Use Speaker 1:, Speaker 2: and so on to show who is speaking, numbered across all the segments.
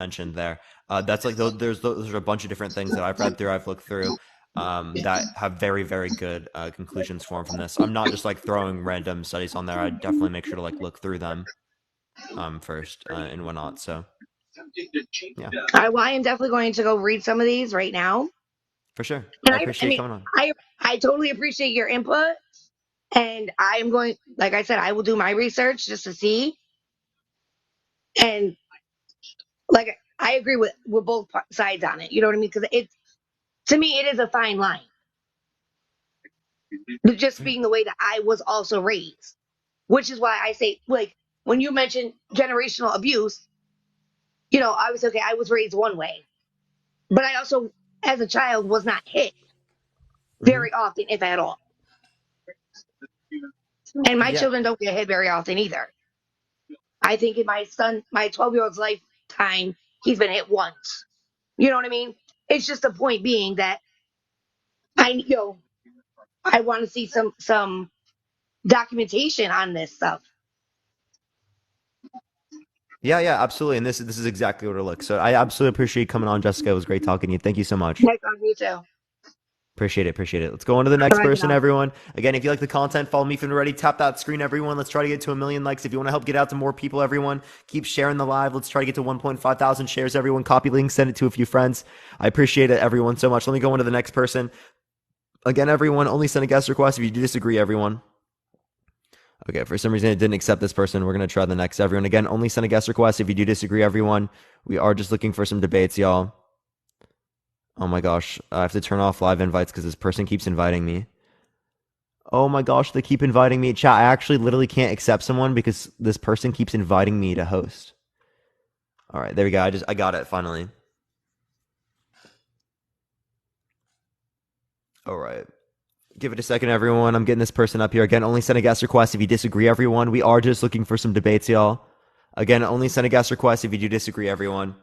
Speaker 1: mentioned there. That's like those are a bunch of different things that I've read through, I've looked through, that have very, very good conclusions formed from this. I'm not just like throwing random studies on there. I definitely make sure to like look through them first and whatnot. So yeah,
Speaker 2: I am definitely going to go read some of these right now.
Speaker 1: for sure.
Speaker 2: And
Speaker 1: I
Speaker 2: I
Speaker 1: appreciate you
Speaker 2: mean,
Speaker 1: coming on.
Speaker 2: I totally appreciate your input. And I am going, like I said, I will do my research just to see. And like I agree with both sides on it. You know what I mean? Because it to me it is a fine line. Just being the way that I was also raised, which is why I say like when you mention generational abuse, I was okay. I was raised one way, but I also, as a child, was not hit
Speaker 1: Hmm.
Speaker 2: very often, if at all. And my
Speaker 1: Yeah,
Speaker 2: children don't get hit very often either. I think in my 12-year-old's lifetime, he's been hit once. You know what I mean? It's just the point being that I want to see some documentation on this stuff.
Speaker 1: yeah, absolutely. And this is exactly what it looks. So I absolutely appreciate you coming on, Jessica. It was great talking to you. Thank you so much.
Speaker 2: Next on you too. All
Speaker 1: Appreciate it. Appreciate it. Let's go on to the next
Speaker 2: right,
Speaker 1: person,
Speaker 2: now.
Speaker 1: everyone. Again, if you like the content, follow me if you're ready. Tap that screen, everyone. Let's try to get to 1 million likes. If you want to help get out to more people, everyone, keep sharing the live. Let's try to get to 1.5 thousand shares, everyone. Copy link, send it to a few friends. I appreciate it, everyone, so much. Let me go on to the next person. Again, everyone, only send a guest request if you do disagree, everyone. Okay, for some reason it didn't accept this person. We're going to try the next, everyone. Again, only send a guest request if you do disagree, everyone. We are just looking for some debates, y'all. Oh my gosh, I have to turn off live invites because this person keeps inviting me. Oh my gosh, they keep inviting me. Chat, I actually literally can't accept someone because this person keeps inviting me to host. All right, there we go. I got it finally. All right. Give it a second, everyone. I'm getting this person up here. Again, only send a guest request if you disagree, everyone. We are just looking for some debates, y'all. Again, only send a guest request if you do disagree, everyone.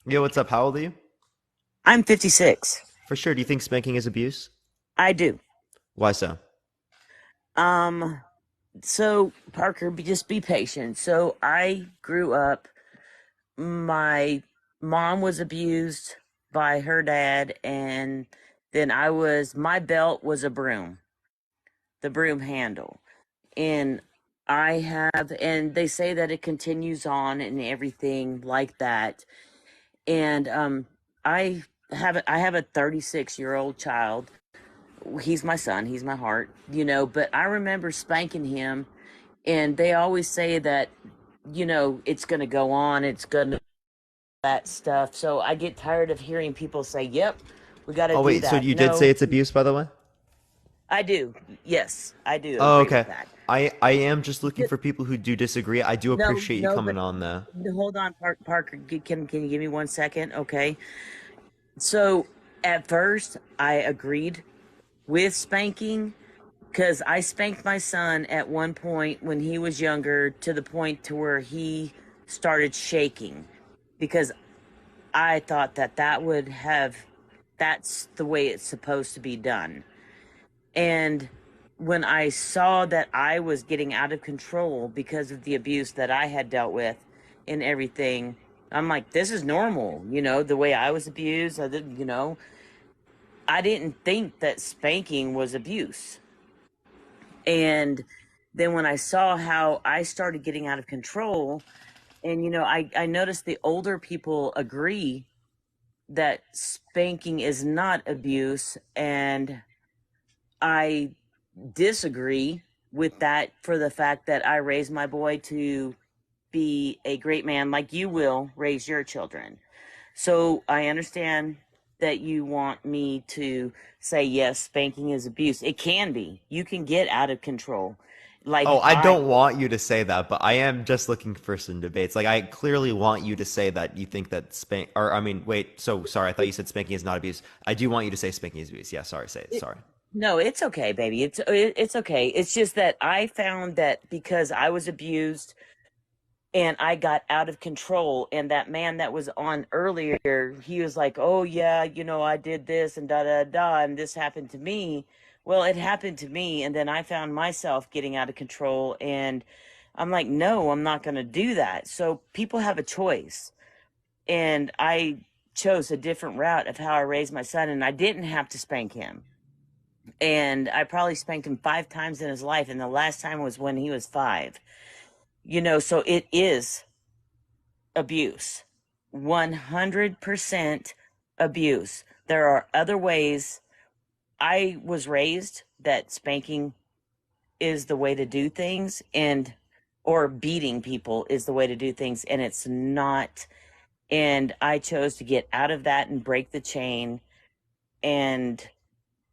Speaker 1: Yo, what's up? How old are you?
Speaker 3: I'm 56.
Speaker 1: For sure. Do you think spanking is abuse?
Speaker 3: I do.
Speaker 1: Why so?
Speaker 3: Um, so Parker, just be patient. So I grew up, my mom was abused by her dad, and then my belt was a broom, the broom handle. And and they say that it continues on and everything like that. And I I have a 36-year-old child. He's my son, he's my heart, but I remember spanking him, and they always say that, it's going to go on, it's going to that stuff. So I get tired of hearing people say, "Yep, we got to
Speaker 1: Oh,
Speaker 3: do
Speaker 1: wait. So
Speaker 3: that."
Speaker 1: you did say
Speaker 3: No,
Speaker 1: it's abuse, by the way?
Speaker 3: I do. Yes, I do
Speaker 1: Oh,
Speaker 3: agree with
Speaker 1: okay.
Speaker 3: that.
Speaker 1: I am just looking
Speaker 3: Because-
Speaker 1: for people who do disagree. I do
Speaker 3: No,
Speaker 1: appreciate you
Speaker 3: no,
Speaker 1: coming
Speaker 3: but
Speaker 1: on, though.
Speaker 3: hold on, Parker. Can you give me 1 second? Okay. So at first, I agreed with spanking because I spanked my son at one point when he was younger to the point to where he started shaking because I thought that that's the way it's supposed to be done. And when I saw that I was getting out of control because of the abuse that I had dealt with and everything, I'm like, this is normal, the way I was abused. I didn't think that spanking was abuse. And then when I saw how I started getting out of control, and I noticed the older people agree that spanking is not abuse, and I disagree with that for the fact that I raised my boy to be a great man like you will raise your children. So I understand that you want me to say yes, spanking is abuse. It can be. You can get out of control.
Speaker 1: Oh,
Speaker 3: Like
Speaker 1: I
Speaker 3: I
Speaker 1: don't want you to say that, but I am just looking for some debates. Like, I clearly want you to say that you think that or I mean, wait, so sorry, I thought you said spanking is not abuse. I do want you to say spanking is abuse. Yeah, sorry, say it.
Speaker 3: it,
Speaker 1: Sorry.
Speaker 3: no, it's okay, baby. It's okay. It's just that I found that because I was abused and I got out of control. And that man that was on earlier, he was like, "Oh yeah, I did this and da da da, and this happened to me." Well, it happened to me, and then I found myself getting out of control, and I'm like, no, I'm not going to do that. So people have a choice. And I chose a different route of how I raised my son, and I didn't have to spank him. And I probably spanked him 5 times in his life, and the last time was when he was 5. So it is abuse. 100% abuse. There are other ways. I was raised that spanking is the way to do things, and or beating people is the way to do things, and it's not. And I chose to get out of that and break the chain, and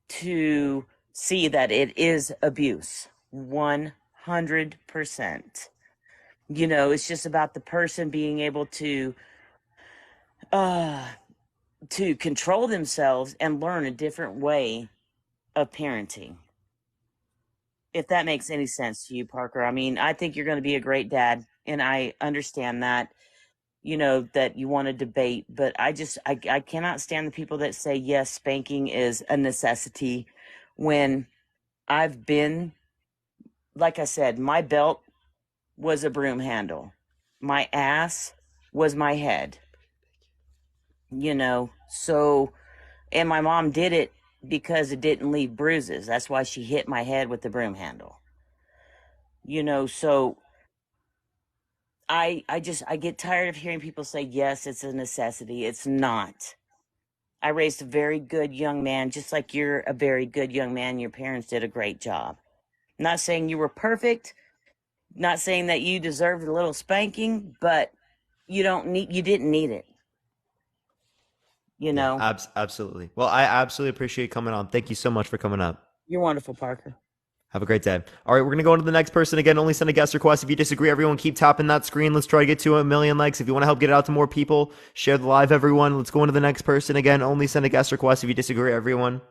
Speaker 3: to see that it is abuse. 100%. It's just about the person being able uh to control themselves and learn a different way of parenting. If that makes any sense to you, Parker. I mean, I think you're going to be a great dad, and I understand that, that you want to debate, but I cannot stand the people that say, yes, spanking is a necessity, when I've been, like I said, my belt was a broom handle, my ass was my head, so, and my mom did it because it didn't leave bruises. That's why she hit my head with the broom handle. So I get tired of hearing people say, yes, it's a necessity. It's not. I raised a very good young man, just like you're a very good young man. Your parents did a great job. Not saying you were perfect, not saying that you deserved a little spanking, but you didn't need it, you
Speaker 1: Yeah,
Speaker 3: know.
Speaker 1: absolutely. Well, I absolutely appreciate you coming on. Thank you so much for coming up.
Speaker 3: You're wonderful, Parker.
Speaker 1: Have a great day. All right, we're going to go on to the next person. Again, only send a guest request. If you disagree, everyone keep tapping that screen. Let's try to get to 1 million likes. If you want to help get it out to more people, share the live, everyone. Let's go on to the next person. Again, only send a guest request. If you disagree, everyone.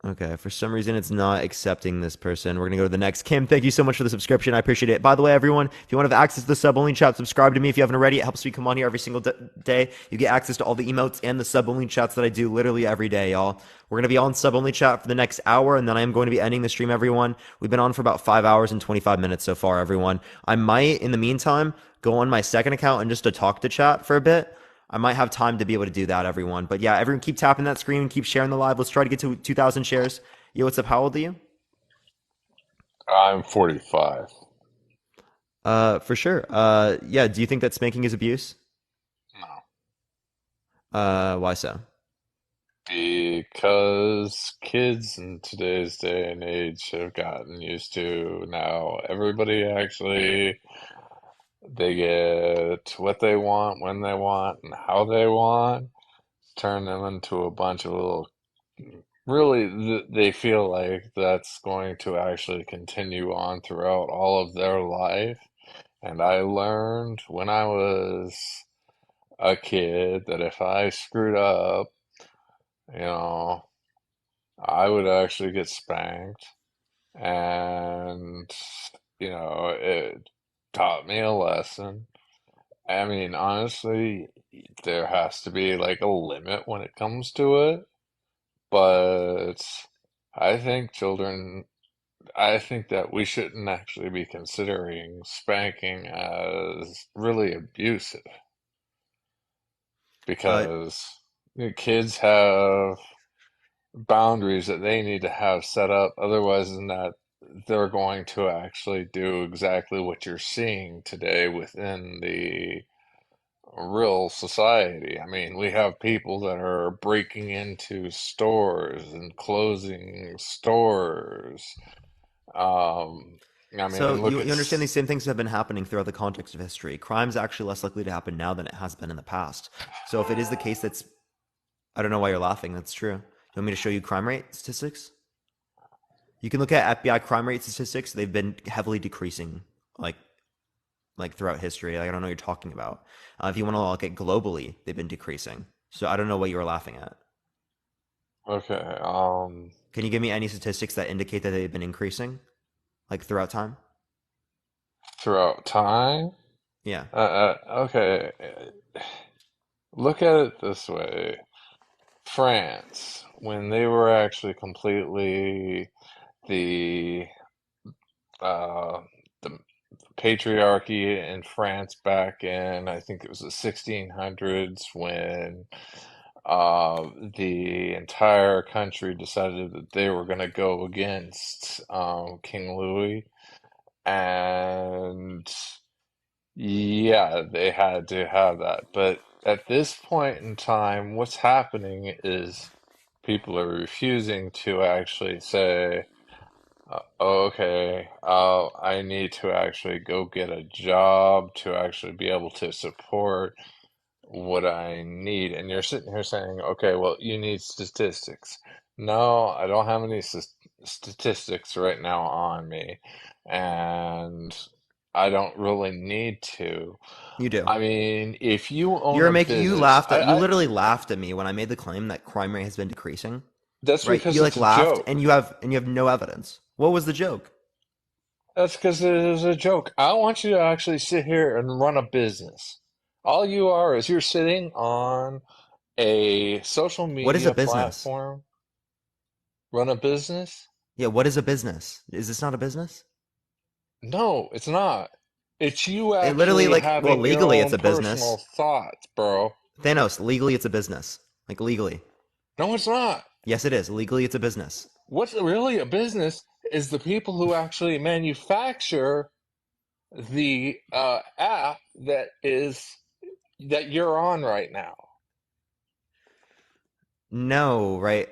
Speaker 1: Okay, for some reason it's not accepting this person. We're gonna go to the next. Kim, thank you so much for the subscription. I appreciate it. By the way, everyone, if you want to have access to the sub only chat, subscribe to me if you haven't already. It helps me come on here every single day. You get access to all the emotes and the sub only chats that I do literally every day, y'all. We're gonna be on sub only chat for the next hour, and then I am going to be ending the stream, everyone. We've been on for about 5 hours and 25 minutes so far, everyone. I might, in the meantime, go on my second account and just to talk to chat for a bit. I might have time to be able to do that, everyone. But yeah, everyone keep tapping that screen and keep sharing the live. Let's try to get to 2,000 shares. Yo, what's up? How old are you?
Speaker 4: I'm 45.
Speaker 1: For sure. Yeah. Do you think that spanking is abuse?
Speaker 4: No.
Speaker 1: Why so?
Speaker 4: Because kids in today's day and age have gotten used to now everybody actually they get what they want when they want and how they want, turn them into a bunch of little really they feel like that's going to actually continue on throughout all of their life. And I learned when I was a kid that if I screwed up, you know, I would actually get spanked. And, it taught me a lesson. I mean, honestly, there has to be like a limit when it comes to it. But I think children, I think that we shouldn't actually be considering spanking as really abusive
Speaker 1: Uh,
Speaker 4: because kids have boundaries that they need to have set up. Otherwise, than that, they're going to actually do exactly what you're seeing today within the real society. I mean, we have people that are breaking into stores and closing stores. Um, I
Speaker 1: so
Speaker 4: mean, look
Speaker 1: you
Speaker 4: at,
Speaker 1: understand these same things have been happening throughout the context of history. Crime's actually less likely to happen now than it has been in the past. So if it is the case that's, I don't know why you're laughing. That's true. You want me to show you crime rate statistics? You can look at FBI crime rate statistics. They've been heavily decreasing, like throughout history. Like, I don't know what you're talking about. If you want to look at globally, they've been decreasing. So I don't know what you were laughing at.
Speaker 4: okay,
Speaker 1: Can you give me any statistics that indicate that they've been increasing, like throughout time?
Speaker 4: throughout time.
Speaker 1: Yeah.
Speaker 4: Okay, look at it this way. France, when they were actually completely the uh, the patriarchy in France back in, I think it was the 1600s, when uh, the entire country decided that they were going to go against King Louis, and yeah, they had to have that. But at this point in time, what's happening is people are refusing to actually say, okay, I need to actually go get a job to actually be able to support what I need. And you're sitting here saying, okay, well, you need statistics. No, I don't have any statistics right now on me, and I don't really need to.
Speaker 1: You do.
Speaker 4: I mean, if you own a
Speaker 1: You
Speaker 4: business,
Speaker 1: laughed at you literally laughed at me when I made the claim that crime rate has been decreasing.
Speaker 4: that's
Speaker 1: Right?
Speaker 4: because
Speaker 1: You like
Speaker 4: it's a
Speaker 1: laughed
Speaker 4: joke.
Speaker 1: and you have no evidence. What was the joke?
Speaker 4: That's because it is a joke. I want you to actually sit here and run a business. All you are is you're sitting on a social
Speaker 1: What is a
Speaker 4: media
Speaker 1: business?
Speaker 4: platform, run a business.
Speaker 1: Yeah, what is a business? Is this not a business?
Speaker 4: No, it's not. It's you
Speaker 1: It literally
Speaker 4: actually
Speaker 1: like well,
Speaker 4: having your
Speaker 1: legally it's
Speaker 4: own
Speaker 1: a business.
Speaker 4: personal thoughts, bro.
Speaker 1: Thanos, legally it's a business. Like legally.
Speaker 4: No, it's not.
Speaker 1: Yes, it is. Legally it's a business.
Speaker 4: What's really a business is the people who actually manufacture the app that you're on right now.
Speaker 1: No, right?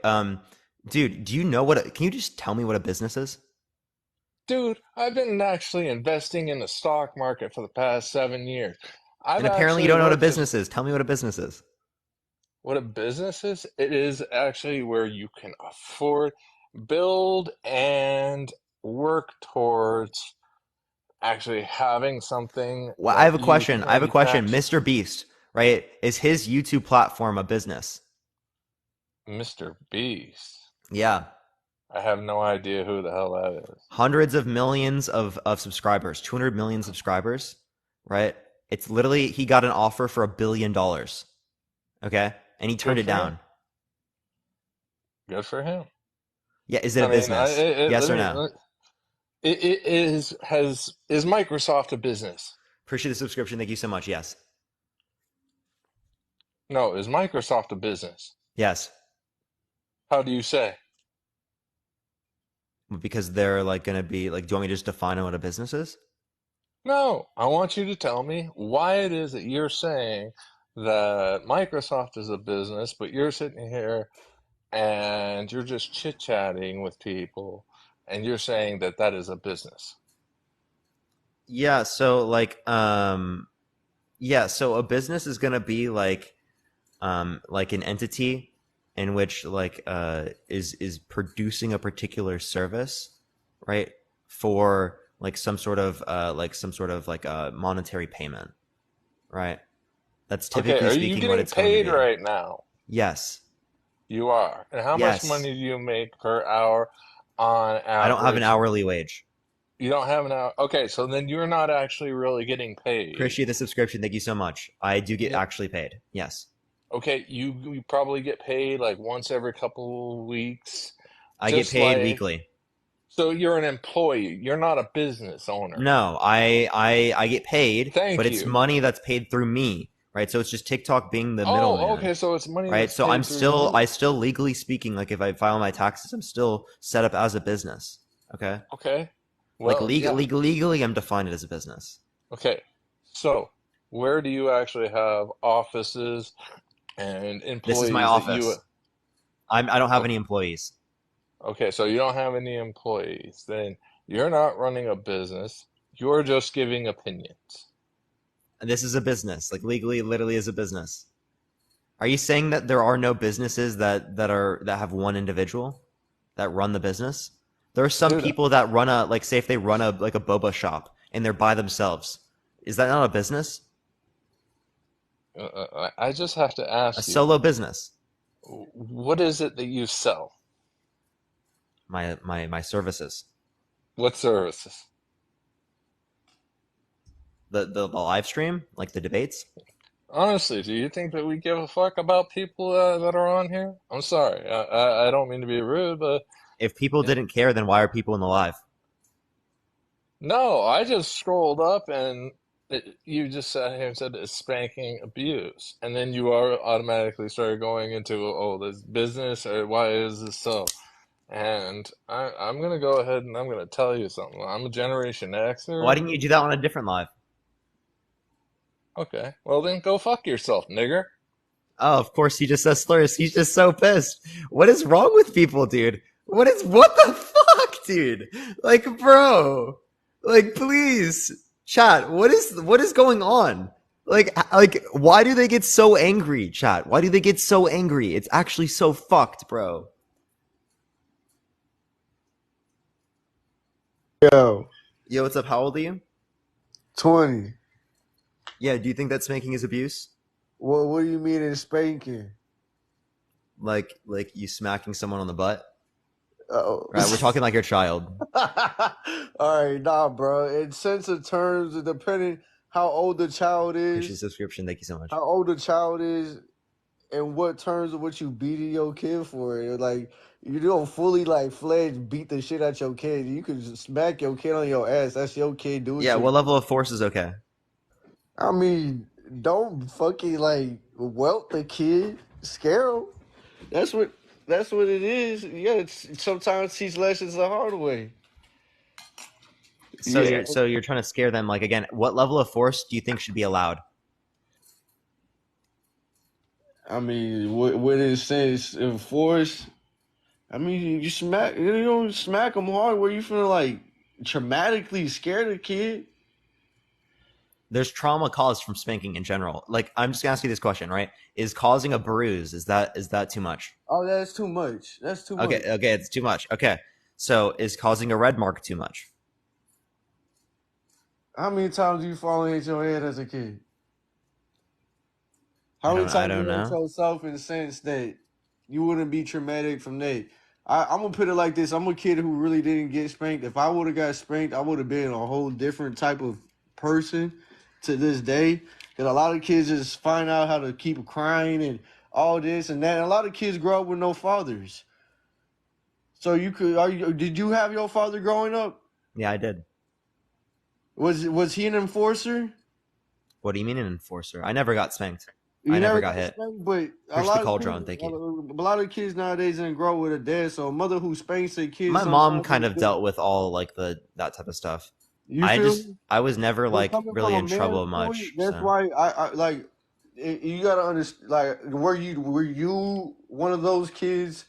Speaker 1: Dude, do you know can you just tell me what a business is?
Speaker 4: Dude, I've been actually investing in the stock market for the past 7 years. I've
Speaker 1: And apparently you
Speaker 4: actually
Speaker 1: don't know what a
Speaker 4: worked as
Speaker 1: business is. Tell me what a business is.
Speaker 4: what a business is. It is actually where you can afford, build, and work towards actually having something
Speaker 1: Well, I have
Speaker 4: that
Speaker 1: a
Speaker 4: you
Speaker 1: question.
Speaker 4: can
Speaker 1: I have a question.
Speaker 4: manufacture.
Speaker 1: Mr. Beast, right? Is his YouTube platform a business?
Speaker 4: Mr. Beast.
Speaker 1: Yeah.
Speaker 4: I have no idea who the hell that is.
Speaker 1: Hundreds of millions of subscribers, 200 million subscribers, right? It's literally, he got an offer for $1 billion. Okay. And he turned
Speaker 4: Good
Speaker 1: it
Speaker 4: for him.
Speaker 1: down.
Speaker 4: Good for him.
Speaker 1: Yeah. Is it
Speaker 4: I
Speaker 1: a
Speaker 4: mean,
Speaker 1: business? Yes or no?
Speaker 4: it is Microsoft a business?
Speaker 1: Appreciate the subscription. Thank you so much. Yes.
Speaker 4: No, is Microsoft a business?
Speaker 1: Yes.
Speaker 4: How do you say?
Speaker 1: Because they're like going to be like, do you want me to just define what a business is?
Speaker 4: No, I want you to tell me why it is that you're saying that Microsoft is a business, but you're sitting here and you're just chit-chatting with people and you're saying that that is a business.
Speaker 1: Yeah. So yeah. So a business is going to be like an entity in which is producing a particular service, right? For some sort of like a monetary payment, right? That's
Speaker 4: Okay,
Speaker 1: typically
Speaker 4: are you
Speaker 1: speaking what
Speaker 4: getting
Speaker 1: it's going to
Speaker 4: paid
Speaker 1: be.
Speaker 4: right now?
Speaker 1: Yes.
Speaker 4: You are. And how much
Speaker 1: Yes.
Speaker 4: money do you make per hour on
Speaker 1: I don't have an
Speaker 4: average?
Speaker 1: hourly wage.
Speaker 4: You don't have an hour. Okay, so then you're not actually really getting paid.
Speaker 1: Appreciate the subscription. Thank you so much. I do get
Speaker 4: Yeah.
Speaker 1: actually paid. Yes.
Speaker 4: Okay, you probably get paid like once every couple weeks,
Speaker 1: I get
Speaker 4: just
Speaker 1: paid
Speaker 4: like
Speaker 1: weekly.
Speaker 4: so you're an employee. You're not a business owner.
Speaker 1: No, I get paid, but
Speaker 4: Thank
Speaker 1: it's
Speaker 4: you.
Speaker 1: money that's paid through me, right? So it's just TikTok being the
Speaker 4: Oh,
Speaker 1: middleman,
Speaker 4: okay, so it's money
Speaker 1: right?
Speaker 4: that's
Speaker 1: So
Speaker 4: paid through
Speaker 1: I
Speaker 4: you.
Speaker 1: still legally speaking, like if I file my taxes, I'm still set up as a business. Okay,
Speaker 4: Okay.
Speaker 1: like
Speaker 4: Well, yeah.
Speaker 1: legally, I'm defined as a business.
Speaker 4: Okay. So, where do you actually have offices and
Speaker 1: This is my
Speaker 4: employees that you
Speaker 1: office. I don't have
Speaker 4: okay,
Speaker 1: any employees.
Speaker 4: okay, so you don't have any employees. Then you're not running a business. You're just giving opinions.
Speaker 1: And this is a business. Like legally, it literally is a business. Are you saying that there are no businesses that have one individual that run the business? There are some
Speaker 4: Dude,
Speaker 1: people that run a like say if they run a like a boba shop and they're by themselves. Is that not a business?
Speaker 4: I just have to
Speaker 1: A
Speaker 4: ask you,
Speaker 1: solo business.
Speaker 4: what is it that you sell?
Speaker 1: My services.
Speaker 4: What services?
Speaker 1: The live stream, like the debates.
Speaker 4: Honestly, do you think that we give a fuck about people that are on here? I'm sorry. I don't mean to be rude, but
Speaker 1: If people
Speaker 4: you know,
Speaker 1: didn't care, then why are people in the live?
Speaker 4: no, I just scrolled up and you just sat here and said it's spanking abuse. And then you are automatically started going into, oh, this business or why is this so? And I'm gonna go ahead and I'm gonna tell you something. I'm a Generation
Speaker 1: Why
Speaker 4: Xer.
Speaker 1: didn't you do that on a different live?
Speaker 4: Okay, well then go fuck yourself, nigger.
Speaker 1: Oh, of course he just says slurs. He's just so pissed. What is wrong with people, dude? What the fuck, dude? Like, bro. Like, please. Chat, what is going on? Like why do they get so angry, chat? Why do they get so angry? It's actually so fucked, bro.
Speaker 5: Yo,
Speaker 1: Yo, what's up? How old are you?
Speaker 5: 20.
Speaker 1: Yeah, do you think that spanking is abuse?
Speaker 5: What do you mean in spanking?
Speaker 1: Like you smacking someone on the butt?
Speaker 5: Oh.
Speaker 1: Right, we're talking like your child.
Speaker 5: All right, nah, bro. In sense of terms, depending how old the child
Speaker 1: Appreciate the
Speaker 5: is,
Speaker 1: subscription. Thank you so much.
Speaker 5: and what terms of what you beating your kid for. Like, you don't fully like fledged beat the shit out your kid. You could just smack your kid on your ass. That's your kid. Do it
Speaker 1: Yeah,
Speaker 5: to
Speaker 1: what
Speaker 5: you.
Speaker 1: level of force is okay?
Speaker 5: I mean, don't fucking like welt the kid. Scare him. That's what that's what it is. Yeah, it's sometimes teach lessons the hard way.
Speaker 1: So
Speaker 5: Yeah.
Speaker 1: you're trying to scare them. Like again, what level of force do you think should be allowed?
Speaker 5: I mean, what it says in force. I mean, you don't smack them hard where you feel like traumatically scared a kid.
Speaker 1: There's trauma caused from spanking in general. Like I'm just gonna ask you this question, right? Is causing a bruise is that too much?
Speaker 5: Oh, that's too much. That's too
Speaker 1: Okay,
Speaker 5: much.
Speaker 1: okay, it's too much. Okay, so is causing a red mark too much?
Speaker 5: How many times do you fall and hit your head as a kid?
Speaker 1: I
Speaker 5: How many
Speaker 1: don't I
Speaker 5: times
Speaker 1: don't
Speaker 5: you hurt
Speaker 1: know.
Speaker 5: yourself in the sense that you wouldn't be traumatic from that? I'm gonna put it like this: I'm a kid who really didn't get spanked. If I would have got spanked, I would have been a whole different type of person to this day. Because a lot of kids just find out how to keep crying and all this and that. And a lot of kids grow up with no fathers. So did you have your father growing up?
Speaker 1: Yeah, I did.
Speaker 5: Was he an enforcer?
Speaker 1: What do you mean an enforcer? I never got spanked. I
Speaker 5: You
Speaker 1: never
Speaker 5: never
Speaker 1: got
Speaker 5: got
Speaker 1: hit.
Speaker 5: spanked, but
Speaker 1: Appreciate the call, Drone. Thank you.
Speaker 5: a lot of kids nowadays didn't grow with a dad. So a mother who spanks their kids
Speaker 1: My mom
Speaker 5: sometimes
Speaker 1: kind of dealt with all like the that type of stuff.
Speaker 5: you
Speaker 1: I
Speaker 5: feel
Speaker 1: just
Speaker 5: me?
Speaker 1: I was never
Speaker 5: But
Speaker 1: like
Speaker 5: coming from
Speaker 1: really
Speaker 5: a
Speaker 1: in
Speaker 5: man's
Speaker 1: trouble
Speaker 5: point,
Speaker 1: much.
Speaker 5: that's
Speaker 1: So
Speaker 5: why I like you gotta understand. Like, were you one of those kids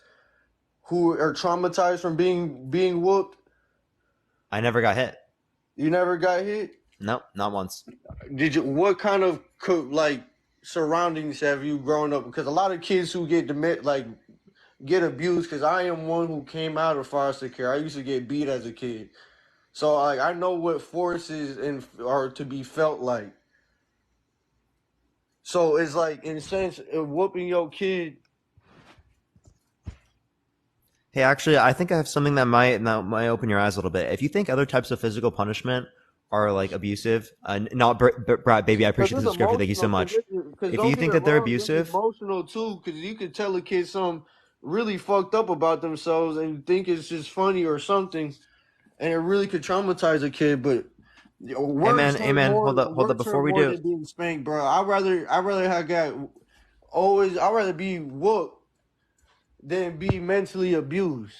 Speaker 5: who are traumatized from being whooped?
Speaker 1: I never got hit.
Speaker 5: You never got hit.
Speaker 1: Nope, not once.
Speaker 5: Did you? What kind of like surroundings have you grown up? Because a lot of kids who get abused. Because I am one who came out of foster care. I used to get beat as a kid, so like I know what forces and are to be felt like. So it's like in a sense, whooping your kid.
Speaker 1: Hey, actually, I think I have something that might open your eyes a little bit. If you think other types of physical punishment are like abusive, not Brad, baby, I
Speaker 5: Because
Speaker 1: appreciate the
Speaker 5: it's
Speaker 1: subscription. Thank you so
Speaker 5: emotional.
Speaker 1: much.
Speaker 5: Because
Speaker 1: If
Speaker 5: don't
Speaker 1: you
Speaker 5: get
Speaker 1: think
Speaker 5: it
Speaker 1: that they're
Speaker 5: wrong, it's
Speaker 1: abusive,
Speaker 5: emotional too. Because you could tell a kid something really fucked up about themselves and think it's just funny or something, and it really could traumatize a kid. But
Speaker 1: hey man, hold up.
Speaker 5: words
Speaker 1: Before
Speaker 5: hurt
Speaker 1: we
Speaker 5: more
Speaker 1: do,
Speaker 5: than being spanked, bro. I rather have got always. I'd rather be whooped than be mentally abused.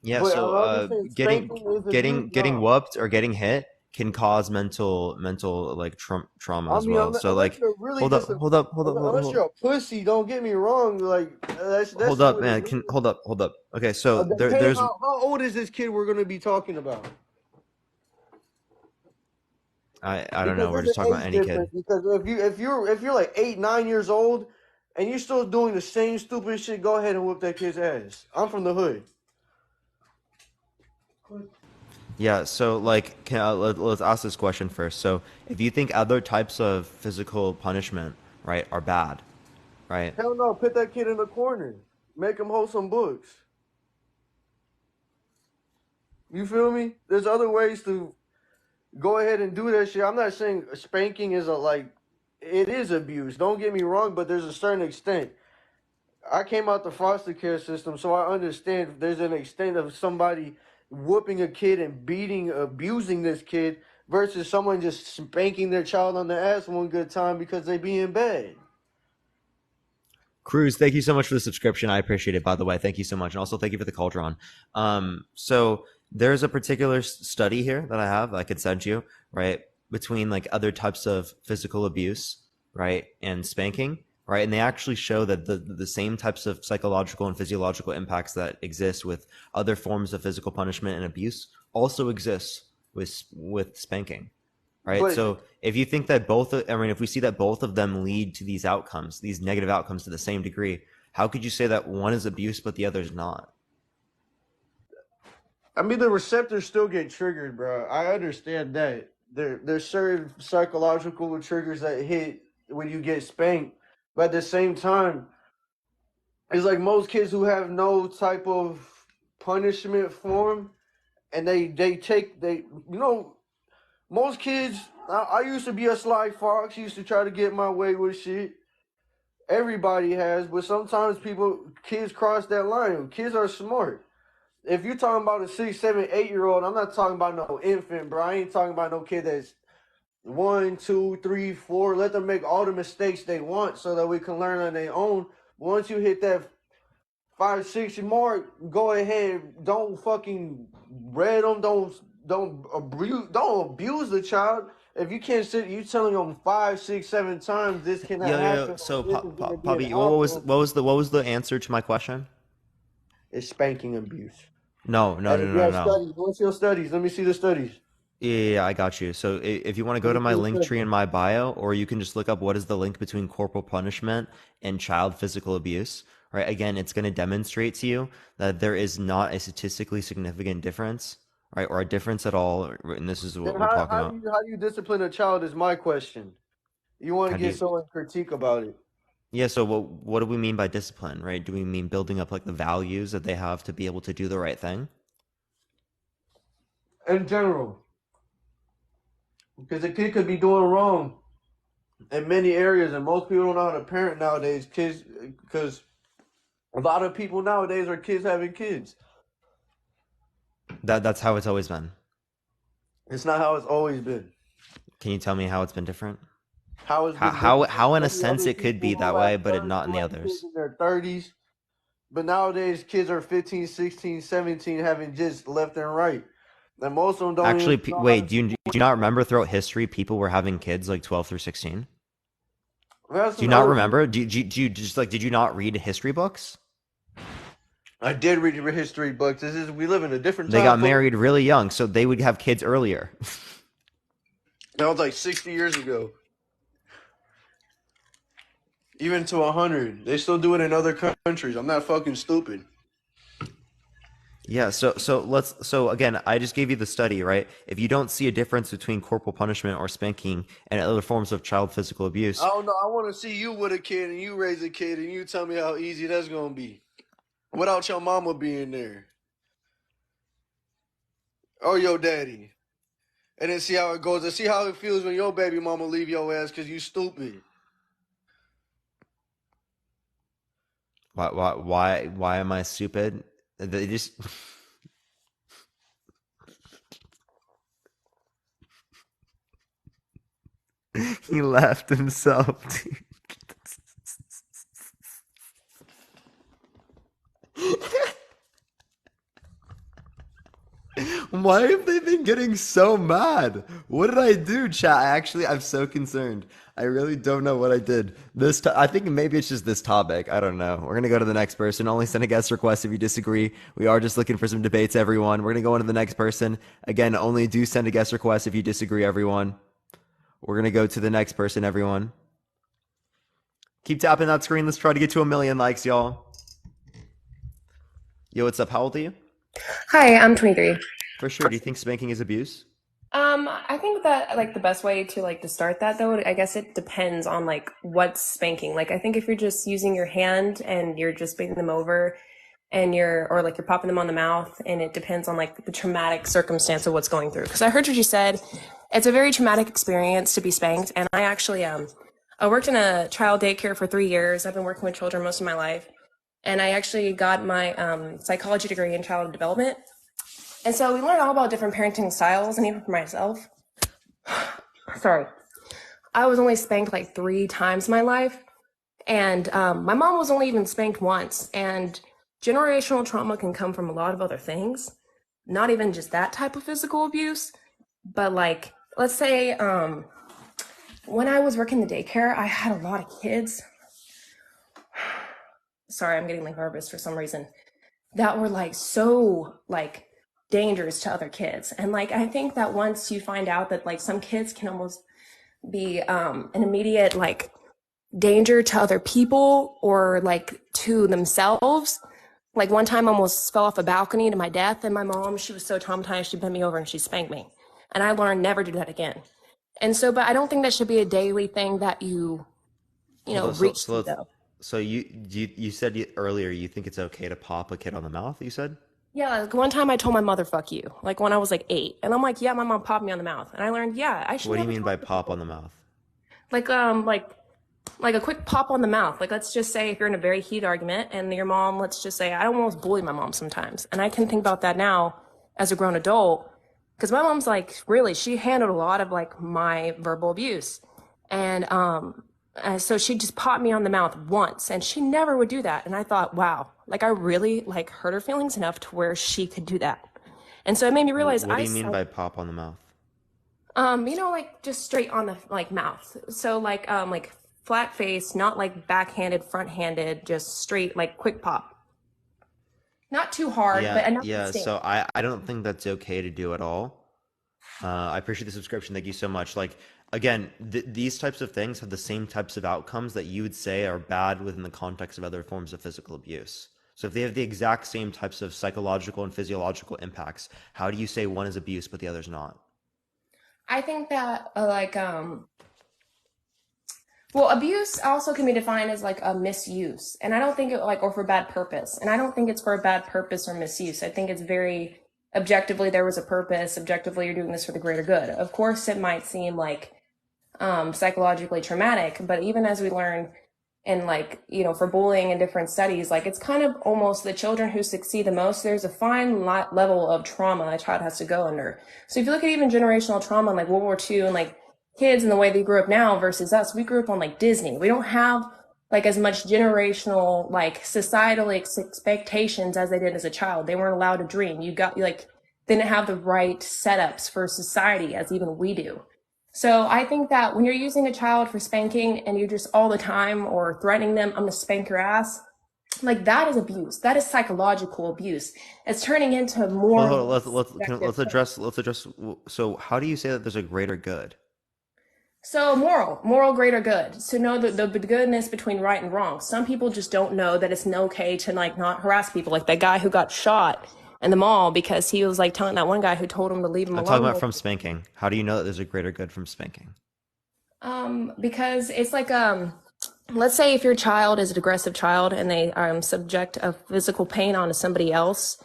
Speaker 1: yeah.
Speaker 5: But
Speaker 1: So,
Speaker 5: I understand
Speaker 1: getting
Speaker 5: spanking is abuse.
Speaker 1: getting getting
Speaker 5: No,
Speaker 1: whooped or getting hit can cause mental like trauma
Speaker 5: I
Speaker 1: as
Speaker 5: mean,
Speaker 1: well. So
Speaker 5: unless
Speaker 1: like,
Speaker 5: you're really
Speaker 1: hold up,
Speaker 5: just a
Speaker 1: hold up, hold up,
Speaker 5: unless you're a pussy. Don't get me wrong. Like that's
Speaker 1: hold
Speaker 5: what
Speaker 1: up,
Speaker 5: it
Speaker 1: man.
Speaker 5: is.
Speaker 1: Can hold up. Okay, so
Speaker 5: Depending
Speaker 1: there's
Speaker 5: how old is this kid we're gonna be talking about?
Speaker 1: I don't
Speaker 5: Because
Speaker 1: know. We're
Speaker 5: there's
Speaker 1: just
Speaker 5: an
Speaker 1: talking about
Speaker 5: age
Speaker 1: any
Speaker 5: difference.
Speaker 1: kid.
Speaker 5: Because if you're like 8, 9 years old and you're still doing the same stupid shit, go ahead and whoop that kid's ass. I'm from the hood.
Speaker 1: Yeah, so like, let's ask this question first. So, if you think other types of physical punishment, right, are bad, right?
Speaker 5: Hell no, put that kid in the corner. Make him hold some books. You feel me? There's other ways to go ahead and do that shit. I'm not saying spanking is a like it is abuse. Don't get me wrong, but there's a certain extent. I came out the foster care system, so I understand there's an extent of somebody whooping a kid and beating, abusing this kid versus someone just spanking their child on the ass one good time because they be in bed.
Speaker 1: Cruz, thank you so much for the subscription. I appreciate it, by the way. Thank you so much. And also thank you for the cauldron. So there's a particular study here that I have that I could send you, right? Between like other types of physical abuse, right? And spanking, right? And they actually show that the same types of psychological and physiological impacts that exist with other forms of physical punishment and abuse also exists with spanking. Right.
Speaker 5: But
Speaker 1: So if you think that if we see that both of them lead to these outcomes, these negative outcomes to the same degree, how could you say that one is abuse but the other is not?
Speaker 5: I mean, the receptors still get triggered, bro. I understand that. There's certain psychological triggers that hit when you get spanked, but at the same time, it's like most kids who have no type of punishment form, and they most kids. I used to be a sly fox. Used to try to get my way with shit. Everybody has, but sometimes kids cross that line. Kids are smart. If you're talking about a 6, 7, 8 year old, I'm not talking about no infant, bro. I ain't talking about no kid that's 1, 2, 3, 4. Let them make all the mistakes they want so that we can learn on their own. Once you hit that 5, 6 mark, go ahead. Don't fucking red them. Don't abuse the child. If you can't sit, you telling them 5, 6, 7 times this cannot
Speaker 1: Yo.
Speaker 5: happen.
Speaker 1: So,
Speaker 5: This is gonna be an
Speaker 1: Poppy,
Speaker 5: outcome.
Speaker 1: what was the answer to my question?
Speaker 5: It's spanking abuse.
Speaker 1: No, no,
Speaker 5: Hey,
Speaker 1: no,
Speaker 5: you
Speaker 1: no,
Speaker 5: have
Speaker 1: no.
Speaker 5: studies. What's your studies? Let me see the studies.
Speaker 1: Yeah, I got you. So if you want to
Speaker 5: Let
Speaker 1: go
Speaker 5: me
Speaker 1: to
Speaker 5: see
Speaker 1: my
Speaker 5: the
Speaker 1: link tree in
Speaker 5: studies.
Speaker 1: my bio, or you can just look up what is the link between corporal punishment and child physical abuse, right? Again, it's going to demonstrate to you that there is not a statistically significant difference, right? Or a difference at all. And this is
Speaker 5: Then
Speaker 1: what we're
Speaker 5: how,
Speaker 1: talking
Speaker 5: how do
Speaker 1: about.
Speaker 5: you how do you discipline a child is my question. You want to
Speaker 1: How do
Speaker 5: get
Speaker 1: you,
Speaker 5: someone critique about it.
Speaker 1: yeah, so what do we mean by discipline, right? Do we mean building up like the values that they have to be able to do the right thing?
Speaker 5: In general, because a kid could be doing wrong in many areas, and most people don't know how to parent nowadays. Kids, because a lot of people nowadays are kids having kids.
Speaker 1: That's how it's always been.
Speaker 5: It's not how it's always been.
Speaker 1: Can you tell me how it's been different?
Speaker 5: How it's been different.
Speaker 1: How in a
Speaker 5: Maybe
Speaker 1: sense
Speaker 5: other
Speaker 1: it could
Speaker 5: people
Speaker 1: be that
Speaker 5: who have
Speaker 1: way, but not in the
Speaker 5: kids
Speaker 1: others.
Speaker 5: in their 30s. But nowadays, kids are 15, 16, 17, having just left and right. And most of them don't
Speaker 1: Actually,
Speaker 5: even know how to
Speaker 1: wait, do
Speaker 5: support
Speaker 1: you not
Speaker 5: them.
Speaker 1: remember throughout history people were having kids like 12 through 16?
Speaker 5: That's
Speaker 1: Do you not
Speaker 5: another thing.
Speaker 1: remember? Do you just like did you not read history books?
Speaker 5: I did read your history books. We live in a different
Speaker 1: They
Speaker 5: time,
Speaker 1: got
Speaker 5: folks.
Speaker 1: married really young, so they would have kids earlier.
Speaker 5: That was like 60 years ago. Even to 100. They still do it in other countries. I'm not fucking stupid.
Speaker 1: Yeah, so again, I just gave you the study, right? If you don't see a difference between corporal punishment or spanking and other forms of child physical abuse,
Speaker 5: I don't know. I want to see you with a kid and you raise a kid and you tell me how easy that's going to be without your mama being there or your daddy. And then see how it goes and see how it feels when your baby mama leave your ass because you stupid.
Speaker 1: why am I stupid? They just he left himself. Dude. Why have they been getting so mad? What did I do, chat? I'm so concerned. I really don't know what I did. I think maybe it's just this topic. I don't know. We're gonna go to the next person. Only send a guest request if you disagree. We are just looking for some debates, everyone. We're gonna go on to the next person. Again, only do send a guest request if you disagree, everyone. We're gonna go to the next person, everyone. Keep tapping that screen. Let's try to get to 1 million likes, y'all. Yo, what's up? How old are you?
Speaker 6: Hi, I'm 23.
Speaker 1: For sure. Do you think spanking is abuse?
Speaker 6: I think that like the best way to like to start that though, I guess it depends on like what's spanking. Like I think if you're just using your hand and you're just bending them over and or like you're popping them on the mouth and it depends on like the traumatic circumstance of what's going through. Because I heard what you said. It's a very traumatic experience to be spanked and I actually I worked in a child daycare for 3 years. I've been working with children most of my life. And I actually got my psychology degree in child development. And so we learned all about different parenting styles, and even for myself. Sorry. I was only spanked like 3 times in my life. And my mom was only even spanked once. And generational trauma can come from a lot of other things, not even just that type of physical abuse. But like, let's say when I was working the daycare, I had a lot of kids. Sorry, I'm getting like nervous for some reason. That were like so like dangerous to other kids. And like I think that once you find out that like some kids can almost be an immediate like danger to other people or like to themselves. Like one time I almost fell off a balcony to my death, and my mom, she was so traumatized, she bent me over and she spanked me. And I learned never to do that again. And so, but I don't think that should be a daily thing that
Speaker 1: Hold on,
Speaker 6: reach to though.
Speaker 1: so you said earlier you think it's okay to pop a kid on the mouth, you said?
Speaker 6: Yeah, like one time I told my mother, fuck you, like when I was like 8. And I'm like, yeah, my mom popped me on the mouth. And I learned, yeah, I should
Speaker 1: What do you
Speaker 6: never
Speaker 1: mean
Speaker 6: talk
Speaker 1: by
Speaker 6: to
Speaker 1: pop on
Speaker 6: people.
Speaker 1: the mouth?
Speaker 6: Like, like a quick pop on the mouth. Like, let's just say if you're in a very heated argument and your mom, let's just say, I almost bully my mom sometimes. And I can think about that now as a grown adult, because my mom's like, really, she handled a lot of like my verbal abuse. And so she just popped me on the mouth once, and she never would do that. And I thought, wow, like I really like hurt her feelings enough to where she could do that. And so it made me realize
Speaker 1: What do you mean by pop on the mouth?
Speaker 6: like just straight on the like mouth. So like flat face, not like backhanded, front handed, just straight like quick pop. Not too hard,
Speaker 1: Yeah,
Speaker 6: but enough to
Speaker 1: yeah.
Speaker 6: sting.
Speaker 1: So I don't think that's okay to do at all. I appreciate the subscription. Thank you so much. Like again, these types of things have the same types of outcomes that you would say are bad within the context of other forms of physical abuse. So if they have the exact same types of psychological and physiological impacts, how do you say one is abuse but the other's not?
Speaker 6: I think that well, abuse also can be defined as like a misuse. And I don't think it like, or for bad purpose. And I don't think it's for a bad purpose or misuse. I think it's very objectively, there was a purpose. Objectively, you're doing this for the greater good. Of course, it might seem like psychologically traumatic, but even as we learn in like, for bullying and different studies, like it's kind of almost the children who succeed the most, there's a fine level of trauma a child has to go under. So if you look at even generational trauma in like World War II and like kids and the way they grew up now versus us, we grew up on like Disney. We don't have like as much generational, like societal expectations as they did as a child. They weren't allowed to dream. You got like, they didn't have the right setups for society as even we do. So I think that when you're using a child for spanking and you just all the time or threatening them, I'm gonna spank your ass, like that is abuse. That is psychological abuse. It's turning into
Speaker 1: Hold,
Speaker 6: more
Speaker 1: hold
Speaker 6: and
Speaker 1: on,
Speaker 6: more
Speaker 1: let's
Speaker 6: subjective things.
Speaker 1: address. So how do you say that there's a greater good?
Speaker 6: So moral greater good. So know the goodness between right and wrong. Some people just don't know that it's okay to like not harass people. Like that guy who got shot in the mall because he was like telling that one guy who told him to leave him
Speaker 1: I'm talking about
Speaker 6: alone.
Speaker 1: from spanking. How do you know that there's a greater good from spanking?
Speaker 6: Because it's like let's say if your child is an aggressive child and they subject of physical pain onto somebody else,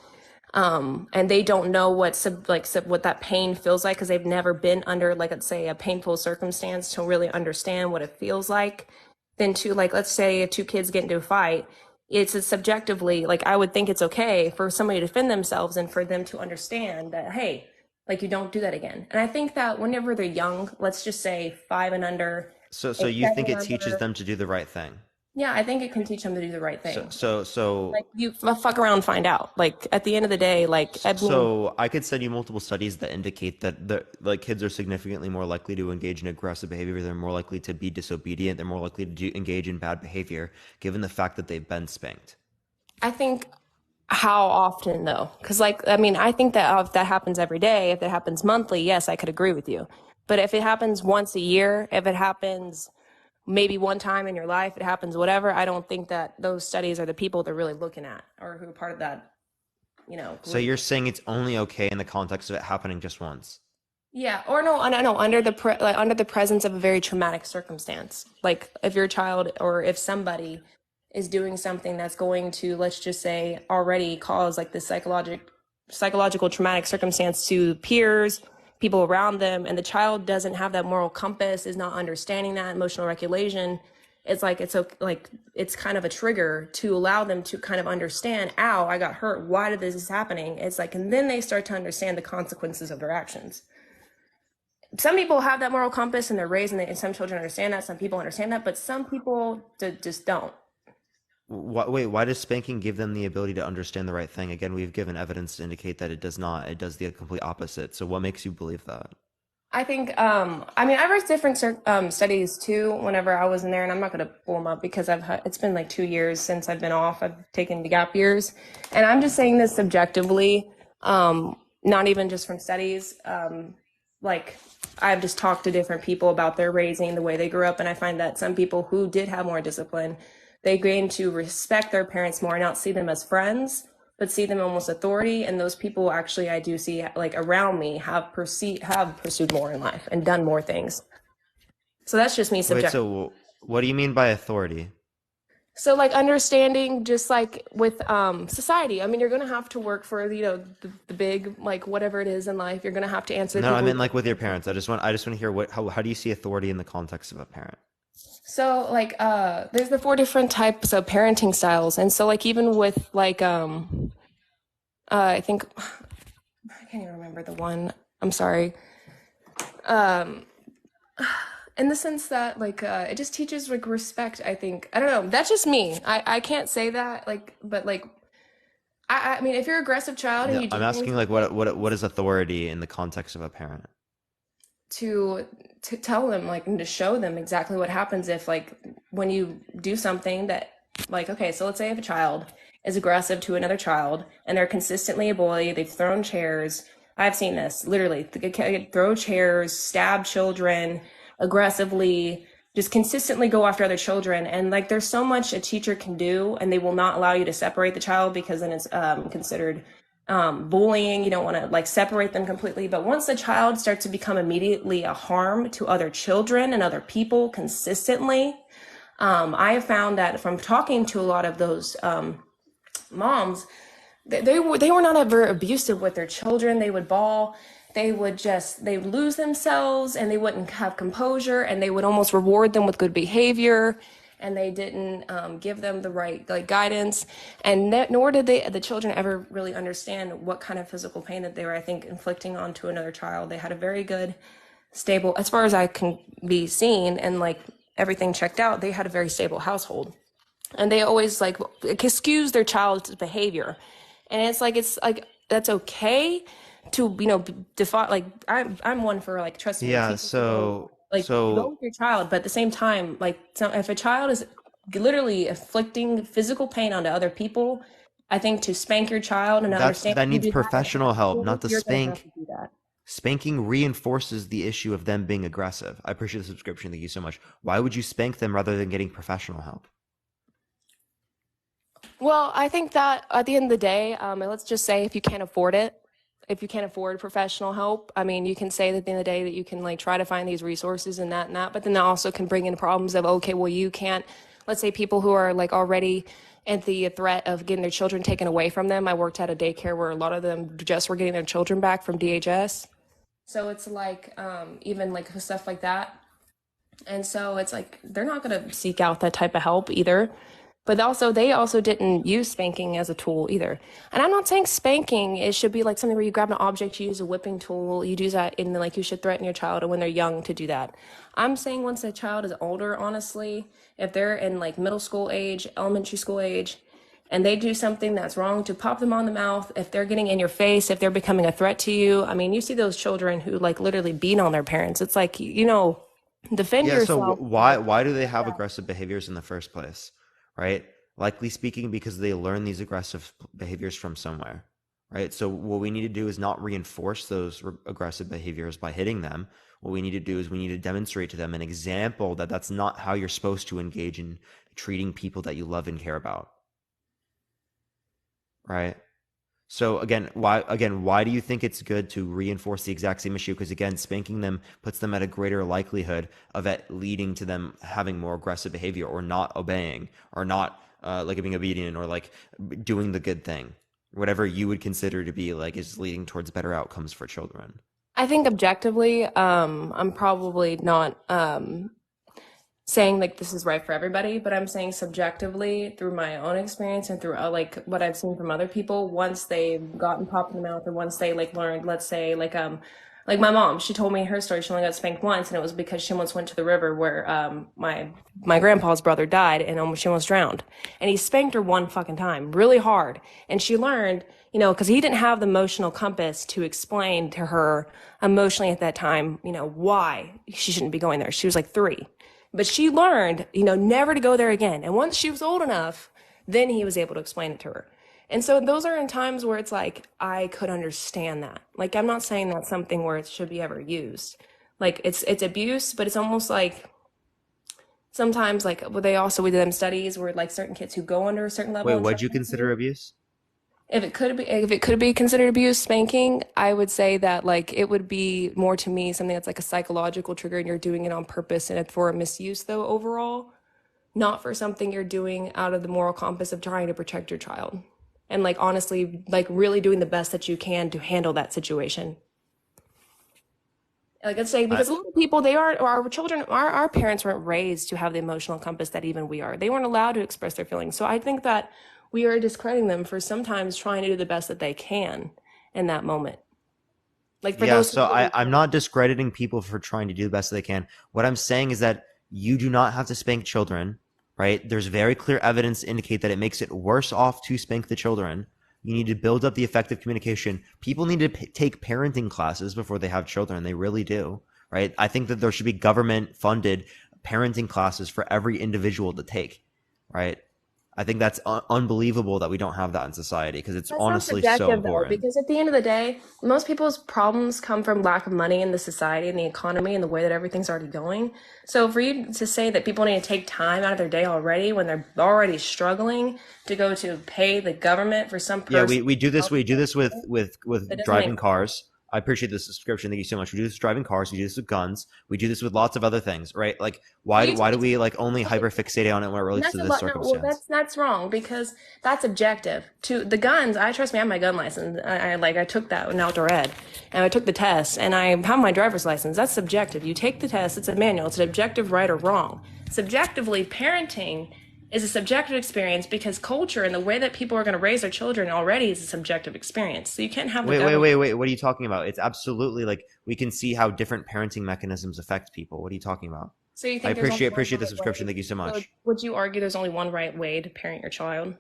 Speaker 6: and they don't know what that pain feels like because they've never been under like let's say a painful circumstance to really understand what it feels like. Then to like let's say if two kids get into a fight, it's a subjectively like I would think it's okay for somebody to defend themselves and for them to understand that hey, like you don't do that again. And I think that whenever they're young, let's just say 5 and under,
Speaker 1: So
Speaker 6: 8,
Speaker 1: you
Speaker 6: 7
Speaker 1: think
Speaker 6: and
Speaker 1: it teaches
Speaker 6: under,
Speaker 1: them to do the right thing?
Speaker 6: yeah, I think it can teach them to do the right
Speaker 1: So
Speaker 6: thing.
Speaker 1: so
Speaker 6: Like
Speaker 1: so
Speaker 6: you fuck around and find out. Like at the end of the day, like I mean,
Speaker 1: so I could send you multiple studies that indicate that like kids are significantly more likely to engage in aggressive behavior. They're more likely to be disobedient. They're more likely to engage in bad behavior, given the fact that they've been spanked.
Speaker 6: I think how often though? Because like I mean, I think that if that happens every day, if it happens monthly, yes, I could agree with you. But if it happens once a year, if it happens maybe one time in your life, it happens whatever, I don't think that those studies are the people they're really looking at or who are part of that,
Speaker 1: So
Speaker 6: group.
Speaker 1: you're saying it's only okay in the context of it happening just once?
Speaker 6: Yeah, or no, no, under like under the presence of a very traumatic circumstance. Like if your child or if somebody is doing something that's going to, let's just say, already cause like this psychological traumatic circumstance to peers, people around them, and the child doesn't have that moral compass, is not understanding that emotional regulation, it's like it's kind of a trigger to allow them to kind of understand, ow, I got hurt, why did this is happening. It's like, and then they start to understand the consequences of their actions. Some people have that moral compass and they're raised, and some children understand that, some people understand that, but some people just don't.
Speaker 1: Wait, why does spanking give them the ability to understand the right thing? Again, we've given evidence to indicate that it does not. It does the complete opposite. So what makes you believe that?
Speaker 6: I think, I mean, I've read different studies too whenever I was in there, and I'm not going to pull them up because it's been like 2 years since I've been off. I've taken the gap years. And I'm just saying this subjectively, not even just from studies. Like, I've just talked to different people about their raising, the way they grew up, and I find that some people who did have more discipline, they gain to respect their parents more and not see them as friends, but see them almost authority. And those people actually, I do see like around me have pursued more in life and done more things. So that's just me
Speaker 1: Wait,
Speaker 6: subjective.
Speaker 1: so what do you mean by authority?
Speaker 6: So like understanding, just like with society, I mean, you're gonna have to work for, the big, like whatever it is in life. You're gonna have to answer the
Speaker 1: No, I
Speaker 6: people.
Speaker 1: meant like with your parents. I just want to hear how do you see authority in the context of a parent?
Speaker 6: So like there's the four different types of parenting styles. And so like even with like I think I can't even remember the one. I'm sorry. Um in the sense that like it just teaches like respect, I think. I don't know. That's just me. I can't say that like, but like I mean if you're an aggressive child and
Speaker 1: No,
Speaker 6: you do
Speaker 1: I'm
Speaker 6: things
Speaker 1: asking like what is authority in the context of a parent?
Speaker 6: to tell them like and to show them exactly what happens if like when you do something that like, okay, so let's say if a child is aggressive to another child and they're consistently a bully, they've thrown chairs. I've seen this literally throw chairs, stab children aggressively, just consistently go after other children. And like there's so much a teacher can do, and they will not allow you to separate the child because then it's considered bullying. You don't want to like separate them completely. But once the child starts to become immediately a harm to other children and other people consistently, I have found that from talking to a lot of those moms, they were not ever abusive with their children. They would bawl. They would lose themselves, and they wouldn't have composure, and they would almost reward them with good behavior, and they didn't give them the right like guidance, and nor did the children ever really understand what kind of physical pain that they were, I think, inflicting onto another child. They had a very good, stable, as far as I can be seen, and like everything checked out, they had a very stable household, and they always like excuse their child's behavior. And it's like that's okay to define, like I'm one for like trusting your
Speaker 1: Yeah,
Speaker 6: teachers to go,
Speaker 1: so
Speaker 6: like go
Speaker 1: so
Speaker 6: with your child, but at the same time, like if a child is literally inflicting physical pain onto other people, I think to spank your child and to understand
Speaker 1: that
Speaker 6: you
Speaker 1: needs
Speaker 6: do that in high
Speaker 1: professional help,
Speaker 6: school,
Speaker 1: not to
Speaker 6: you're gonna have
Speaker 1: spank.
Speaker 6: to do that.
Speaker 1: Spanking reinforces the issue of them being aggressive. I appreciate the subscription. Thank you so much. Why would you spank them rather than getting professional help?
Speaker 6: Well, I think that at the end of the day, let's just say if you can't afford it, if you can't afford professional help, I mean, you can say that at the end of the day that you can like try to find these resources and that, but then that also can bring in problems of, okay, well, you can't, let's say people who are like already at the threat of getting their children taken away from them. I worked at a daycare where a lot of them just were getting their children back from DHS. So it's like, even like stuff like that. And so it's like they're not going to seek out that type of help either. But also, they also didn't use spanking as a tool either. And I'm not saying spanking, it should be like something where you grab an object, you use a whipping tool, you do that, and like you should threaten your child when they're young to do that. I'm saying once a child is older, honestly, if they're in like middle school age, elementary school age, and they do something that's wrong, to pop them on the mouth. If they're getting in your face, if they're becoming a threat to you, I mean, you see those children who like literally beat on their parents. It's like, defend
Speaker 1: Yeah, so
Speaker 6: yourself.
Speaker 1: why do they have aggressive behaviors in the first place, right? Likely speaking, because they learn these aggressive behaviors from somewhere, right? So what we need to do is not reinforce those aggressive behaviors by hitting them. What we need to do is we need to demonstrate to them an example that that's not how you're supposed to engage in treating people that you love and care about, right? So why do you think it's good to reinforce the exact same issue? Because again, spanking them puts them at a greater likelihood of it leading to them having more aggressive behavior or not obeying or not like being obedient or like doing the good thing. Whatever you would consider to be like is leading towards better outcomes for children.
Speaker 6: I think objectively, I'm probably not saying like this is right for everybody, but I'm saying subjectively through my own experience and through like what I've seen from other people, once they've gotten popped in the mouth or once they like learned, let's say like my mom, she told me her story. She only got spanked once, and it was because she once went to the river where my grandpa's brother died, and she almost drowned. And he spanked her one fucking time, really hard, and she learned, because he didn't have the emotional compass to explain to her emotionally at that time, why she shouldn't be going there. She was like 3. But she learned, never to go there again. And once she was old enough, then he was able to explain it to her. And so those are in times where it's like, I could understand that. Like, I'm not saying that's something where it should be ever used. Like, it's abuse, but it's almost like sometimes, like, we did them studies where, like, certain kids who go under a certain level.
Speaker 1: Wait, what'd you consider abuse?
Speaker 6: If it could be considered abuse, spanking, I would say that like it would be more to me something that's like a psychological trigger and you're doing it on purpose and it's for a misuse though overall, not for something you're doing out of the moral compass of trying to protect your child. And like honestly, like really doing the best that you can to handle that situation. Like I'd say because a lot of people our children our parents weren't raised to have the emotional compass that even we are. They weren't allowed to express their feelings. So I think that we are discrediting them for sometimes trying to do the best that they can in that moment. Like for those
Speaker 1: so I'm not discrediting people for trying to do the best they can. What I'm saying is that you do not have to spank children, right? There's very clear evidence to indicate that it makes it worse off to spank the children. You need to build up the effective communication. People need to take parenting classes before they have children. They really do, right? I think that there should be government-funded parenting classes for every individual to take, right? I think that's unbelievable that we don't have that in society because it's honestly so important.
Speaker 6: Because at the end of the day, most people's problems come from lack of money in the society and the economy and the way that everything's already going. So for you to say that people need to take time out of their day already when they're already struggling to go to pay the government for some person.
Speaker 1: Yeah, we do this. We do this with driving cars. I appreciate the subscription. Thank you so much. We do this with driving cars. We do this with guns. We do this with lots of other things, right? Like, why do we like only hyperfixate on it when it relates to this circumstance?
Speaker 6: Well, that's wrong because that's objective. To the guns, I have my gun license. I took that in outdoor ed, and I took the test, and I have my driver's license. That's subjective. You take the test. It's a manual. It's an objective right or wrong. Subjectively, parenting is a subjective experience because culture and the way that people are going to raise their children already is a subjective experience. So you can't have
Speaker 1: wait. What are you talking about? It's absolutely like we can see how different parenting mechanisms affect people. What are you talking about?
Speaker 6: So you think
Speaker 1: I appreciate the subscription. Thank you so much.
Speaker 6: So would you argue there's only one right way to parent your child?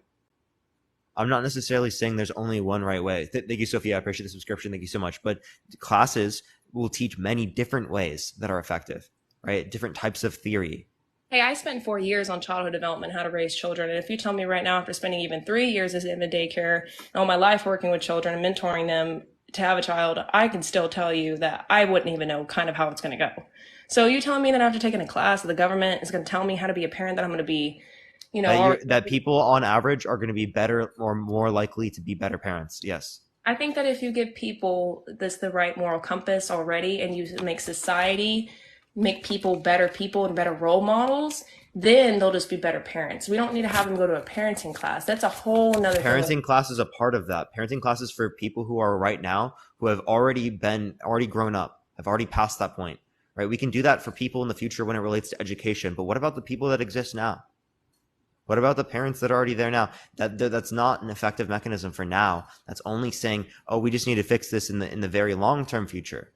Speaker 1: I'm not necessarily saying there's only one right way. Thank you, Sophia. I appreciate the subscription. Thank you so much. But classes will teach many different ways that are effective, right? Different types of theory.
Speaker 6: Hey, I spent 4 years on childhood development, how to raise children. And if you tell me right now, after spending even 3 years in the daycare and all my life working with children and mentoring them to have a child, I can still tell you that I wouldn't even know kind of how it's going to go. So you telling me that after taking a class that the government is going to tell me how to be a parent, that I'm going to be,
Speaker 1: that people on average are going to be better or more likely to be better parents. Yes.
Speaker 6: I think that if you give people the right moral compass already and you make people and better role models, then they'll just be better parents. We don't need to have them go to a parenting class. That's a whole nother
Speaker 1: parenting
Speaker 6: thing.
Speaker 1: class is a part of that. Parenting classes for people who are right now, who have already grown up, have already passed that point, right? We can do that for people in the future when it relates to education. But what about the people that exist now? What about the parents that are already there now? That's not an effective mechanism for now. That's only saying, oh, we just need to fix this in the very long-term future.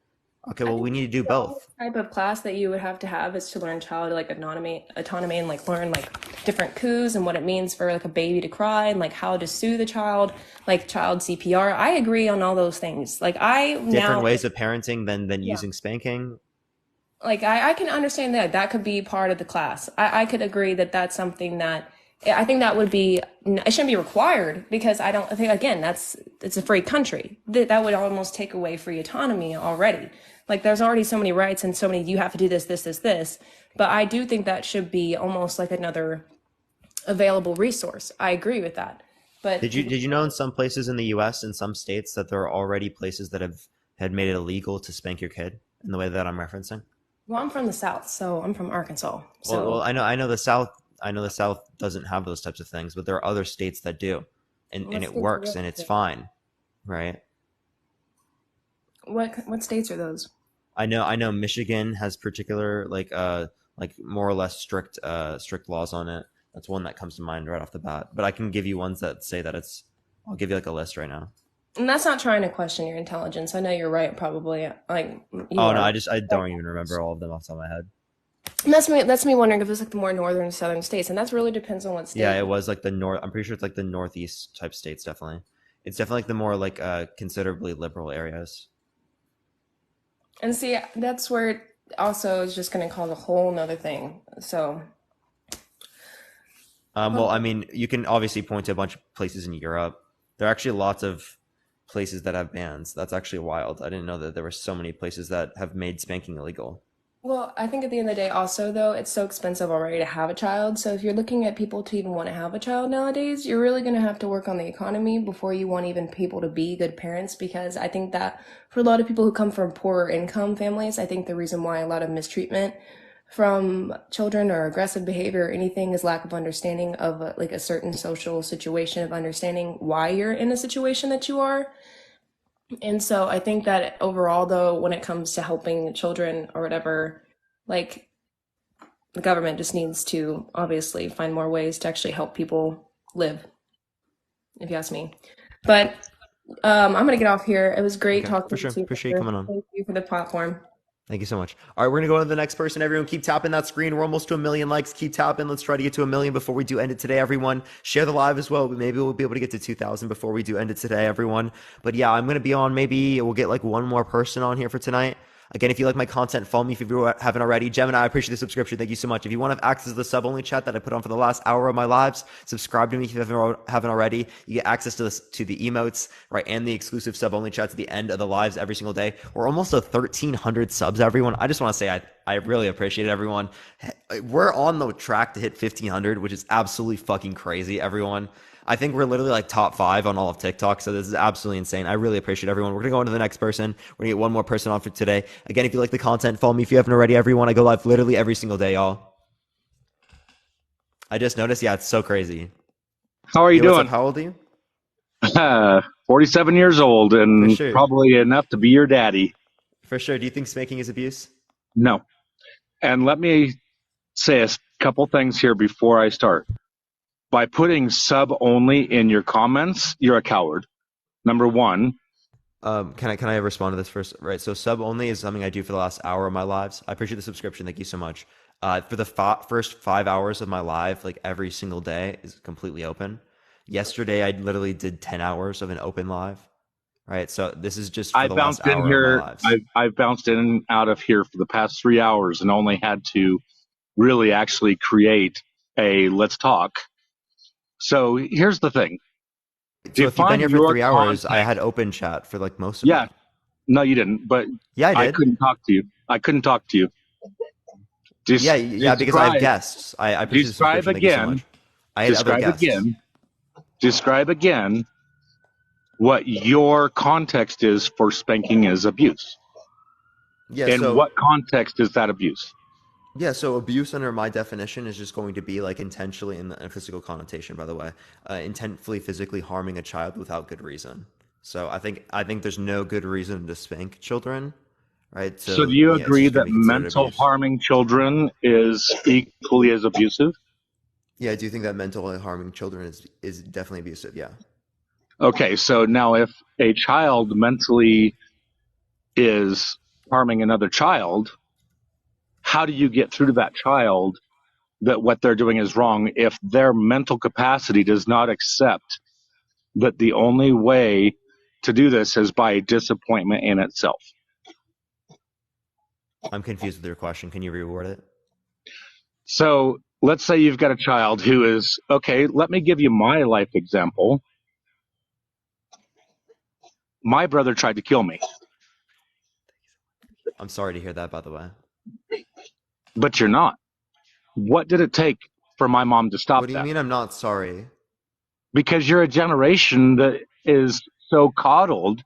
Speaker 1: Okay, well, we need to do both.
Speaker 6: The type of class that you would have to have is to learn child like autonomy and like learn like different coups and what it means for like a baby to cry and like how to soothe the child, like child CPR. I agree on all those things. Like
Speaker 1: different ways of parenting than using spanking.
Speaker 6: Like I can understand that could be part of the class. I could agree that that's something that I think that would be, it shouldn't be required because I think, again, it's a free country. That would almost take away free autonomy already. Like there's already so many rights and so many, you have to do this. But I do think that should be almost like another available resource. I agree with that. But
Speaker 1: did you know in some places in the US, in some states, that there are already places that had made it illegal to spank your kid in the way that I'm referencing?
Speaker 6: Well, I'm from the South, so I'm from Arkansas. So
Speaker 1: well, I know the South. I know the South doesn't have those types of things, but there are other states that do, and it works and it's fine, right?
Speaker 6: What states are those?
Speaker 1: I know Michigan has particular like more or less strict laws on it. That's one that comes to mind right off the bat. But I can give you ones that say that it's. I'll give you like a list right now.
Speaker 6: And that's not trying to question your intelligence. I know you're right, probably. Like you
Speaker 1: Oh no,
Speaker 6: are.
Speaker 1: I don't even remember all of them off the top of my head.
Speaker 6: And that's me wondering if it's like the more northern southern states, and that's really depends on what
Speaker 1: Yeah,
Speaker 6: state.
Speaker 1: it was like the north. I'm pretty sure it's like the northeast type states. Definitely, it's definitely like the more like considerably liberal areas.
Speaker 6: And see, that's where it also is just going to cause a whole nother thing. So,
Speaker 1: Well, I mean, you can obviously point to a bunch of places in Europe. There are actually lots of places that have bans. That's actually wild. I didn't know that there were so many places that have made spanking illegal.
Speaker 6: well, I think at the end of the day, also though, it's so expensive already to have a child. So if you're looking at people to even want to have a child nowadays, you're really going to have to work on the economy before you want even people to be good parents. Because I think that for a lot of people who come from poorer income families, I think the reason why a lot of mistreatment from children or aggressive behavior or anything is lack of understanding of like a certain social situation of understanding why you're in a situation that you are. And so I think that overall, though, when it comes to helping children or whatever, like the government just needs to obviously find more ways to actually help people live, if you ask me. But I'm gonna get off here. It was great
Speaker 1: Okay, for
Speaker 6: talking
Speaker 1: sure.
Speaker 6: to you.
Speaker 1: Appreciate you
Speaker 6: Parker.
Speaker 1: coming on.
Speaker 6: Thank you for the platform.
Speaker 1: Thank you so much. All right, we're gonna go on to the next person. Everyone, keep tapping that screen. We're almost to a million likes. Keep tapping. Let's try to get to a million before we do end it today. Everyone, share the live as well. Maybe we'll be able to get to 2,000 before we do end it today. Everyone, but yeah, I'm gonna be on. Maybe we'll get like one more person on here for tonight. Again, if you like my content, follow me if you haven't already. Gemini, I appreciate the subscription. Thank you so much. If you want to have access to the sub only chat that I put on for the last hour of my lives, subscribe to me if you haven't already. You get access to the emotes, right, and the exclusive sub only chats at the end of the lives every single day. We're almost to 1,300 subs, everyone. I just want to say I really appreciate it, everyone. We're on the track to hit 1,500, which is absolutely fucking crazy, everyone. I think we're literally like top 5 on all of TikTok. So this is absolutely insane. I really appreciate everyone. We're going to go on to the next person. We're going to get one more person on for today. Again, if you like the content, follow me if you haven't already, everyone. I go live literally every single day, y'all. I just noticed. Yeah, it's so crazy.
Speaker 7: How are you
Speaker 1: Yo, what's up?
Speaker 7: doing?
Speaker 1: How old are you?
Speaker 7: 47 years old
Speaker 1: For
Speaker 7: and
Speaker 1: sure.
Speaker 7: probably enough to be your daddy.
Speaker 1: For sure. Do you think spanking is abuse?
Speaker 7: No. And let me say a couple things here before I start. By putting sub only in your comments, you're a coward. Number one.
Speaker 1: Can I respond to this first? Right. So sub only is something I do for the last hour of my lives. I appreciate the subscription. Thank you so much. For the first 5 hours of my live, like every single day is completely open. Yesterday, I literally did 10 hours of an open live. Right. So this is just for
Speaker 7: I
Speaker 1: the last
Speaker 7: bounced in
Speaker 1: hour of my
Speaker 7: here.
Speaker 1: lives.
Speaker 7: I've bounced in and out of here for the past 3 hours and only had to really actually create a let's talk. So here's the thing.
Speaker 1: So if you've been
Speaker 7: Define
Speaker 1: here for
Speaker 7: your
Speaker 1: 3 hours, I had
Speaker 7: context.
Speaker 1: open chat for like most of
Speaker 7: Yeah.
Speaker 1: it.
Speaker 7: No, you didn't. But
Speaker 1: Yeah, I
Speaker 7: I
Speaker 1: did.
Speaker 7: couldn't talk to you. I couldn't talk to you.
Speaker 1: Yeah, because I have
Speaker 7: Describe
Speaker 1: guests. I appreciate the
Speaker 7: describe
Speaker 1: subscription. Thank you so
Speaker 7: again.
Speaker 1: much. I had other
Speaker 7: Describe
Speaker 1: guests.
Speaker 7: again. Describe again what your context is for spanking is abuse.
Speaker 1: Yeah,
Speaker 7: In
Speaker 1: so
Speaker 7: what context is that abuse?
Speaker 1: Yeah, so abuse under my definition is just going to be like intentionally in the physical connotation, by the way, intentfully physically harming a child without good reason. So I think there's no good reason to spank children, right?
Speaker 7: So do
Speaker 1: So
Speaker 7: you
Speaker 1: yeah, it's
Speaker 7: agree
Speaker 1: just going
Speaker 7: that
Speaker 1: to be considered
Speaker 7: mental
Speaker 1: abuse.
Speaker 7: harming children is equally as abusive?
Speaker 1: Yeah, I do think that mentally harming children is definitely abusive. Yeah.
Speaker 7: Okay, so now if a child mentally is harming another child, how do you get through to that child that what they're doing is wrong if their mental capacity does not accept that the only way to do this is by disappointment in itself?
Speaker 1: I'm confused with your question. Can you reword it?
Speaker 7: So let's say you've got a child who is, okay, let me give you my life example. My brother tried to kill me,
Speaker 1: I'm sorry to hear that, by the way.
Speaker 7: but you're not. What did it take for my mom to stop
Speaker 1: What do you
Speaker 7: that?
Speaker 1: mean I'm not sorry?
Speaker 7: Because you're a generation that is so coddled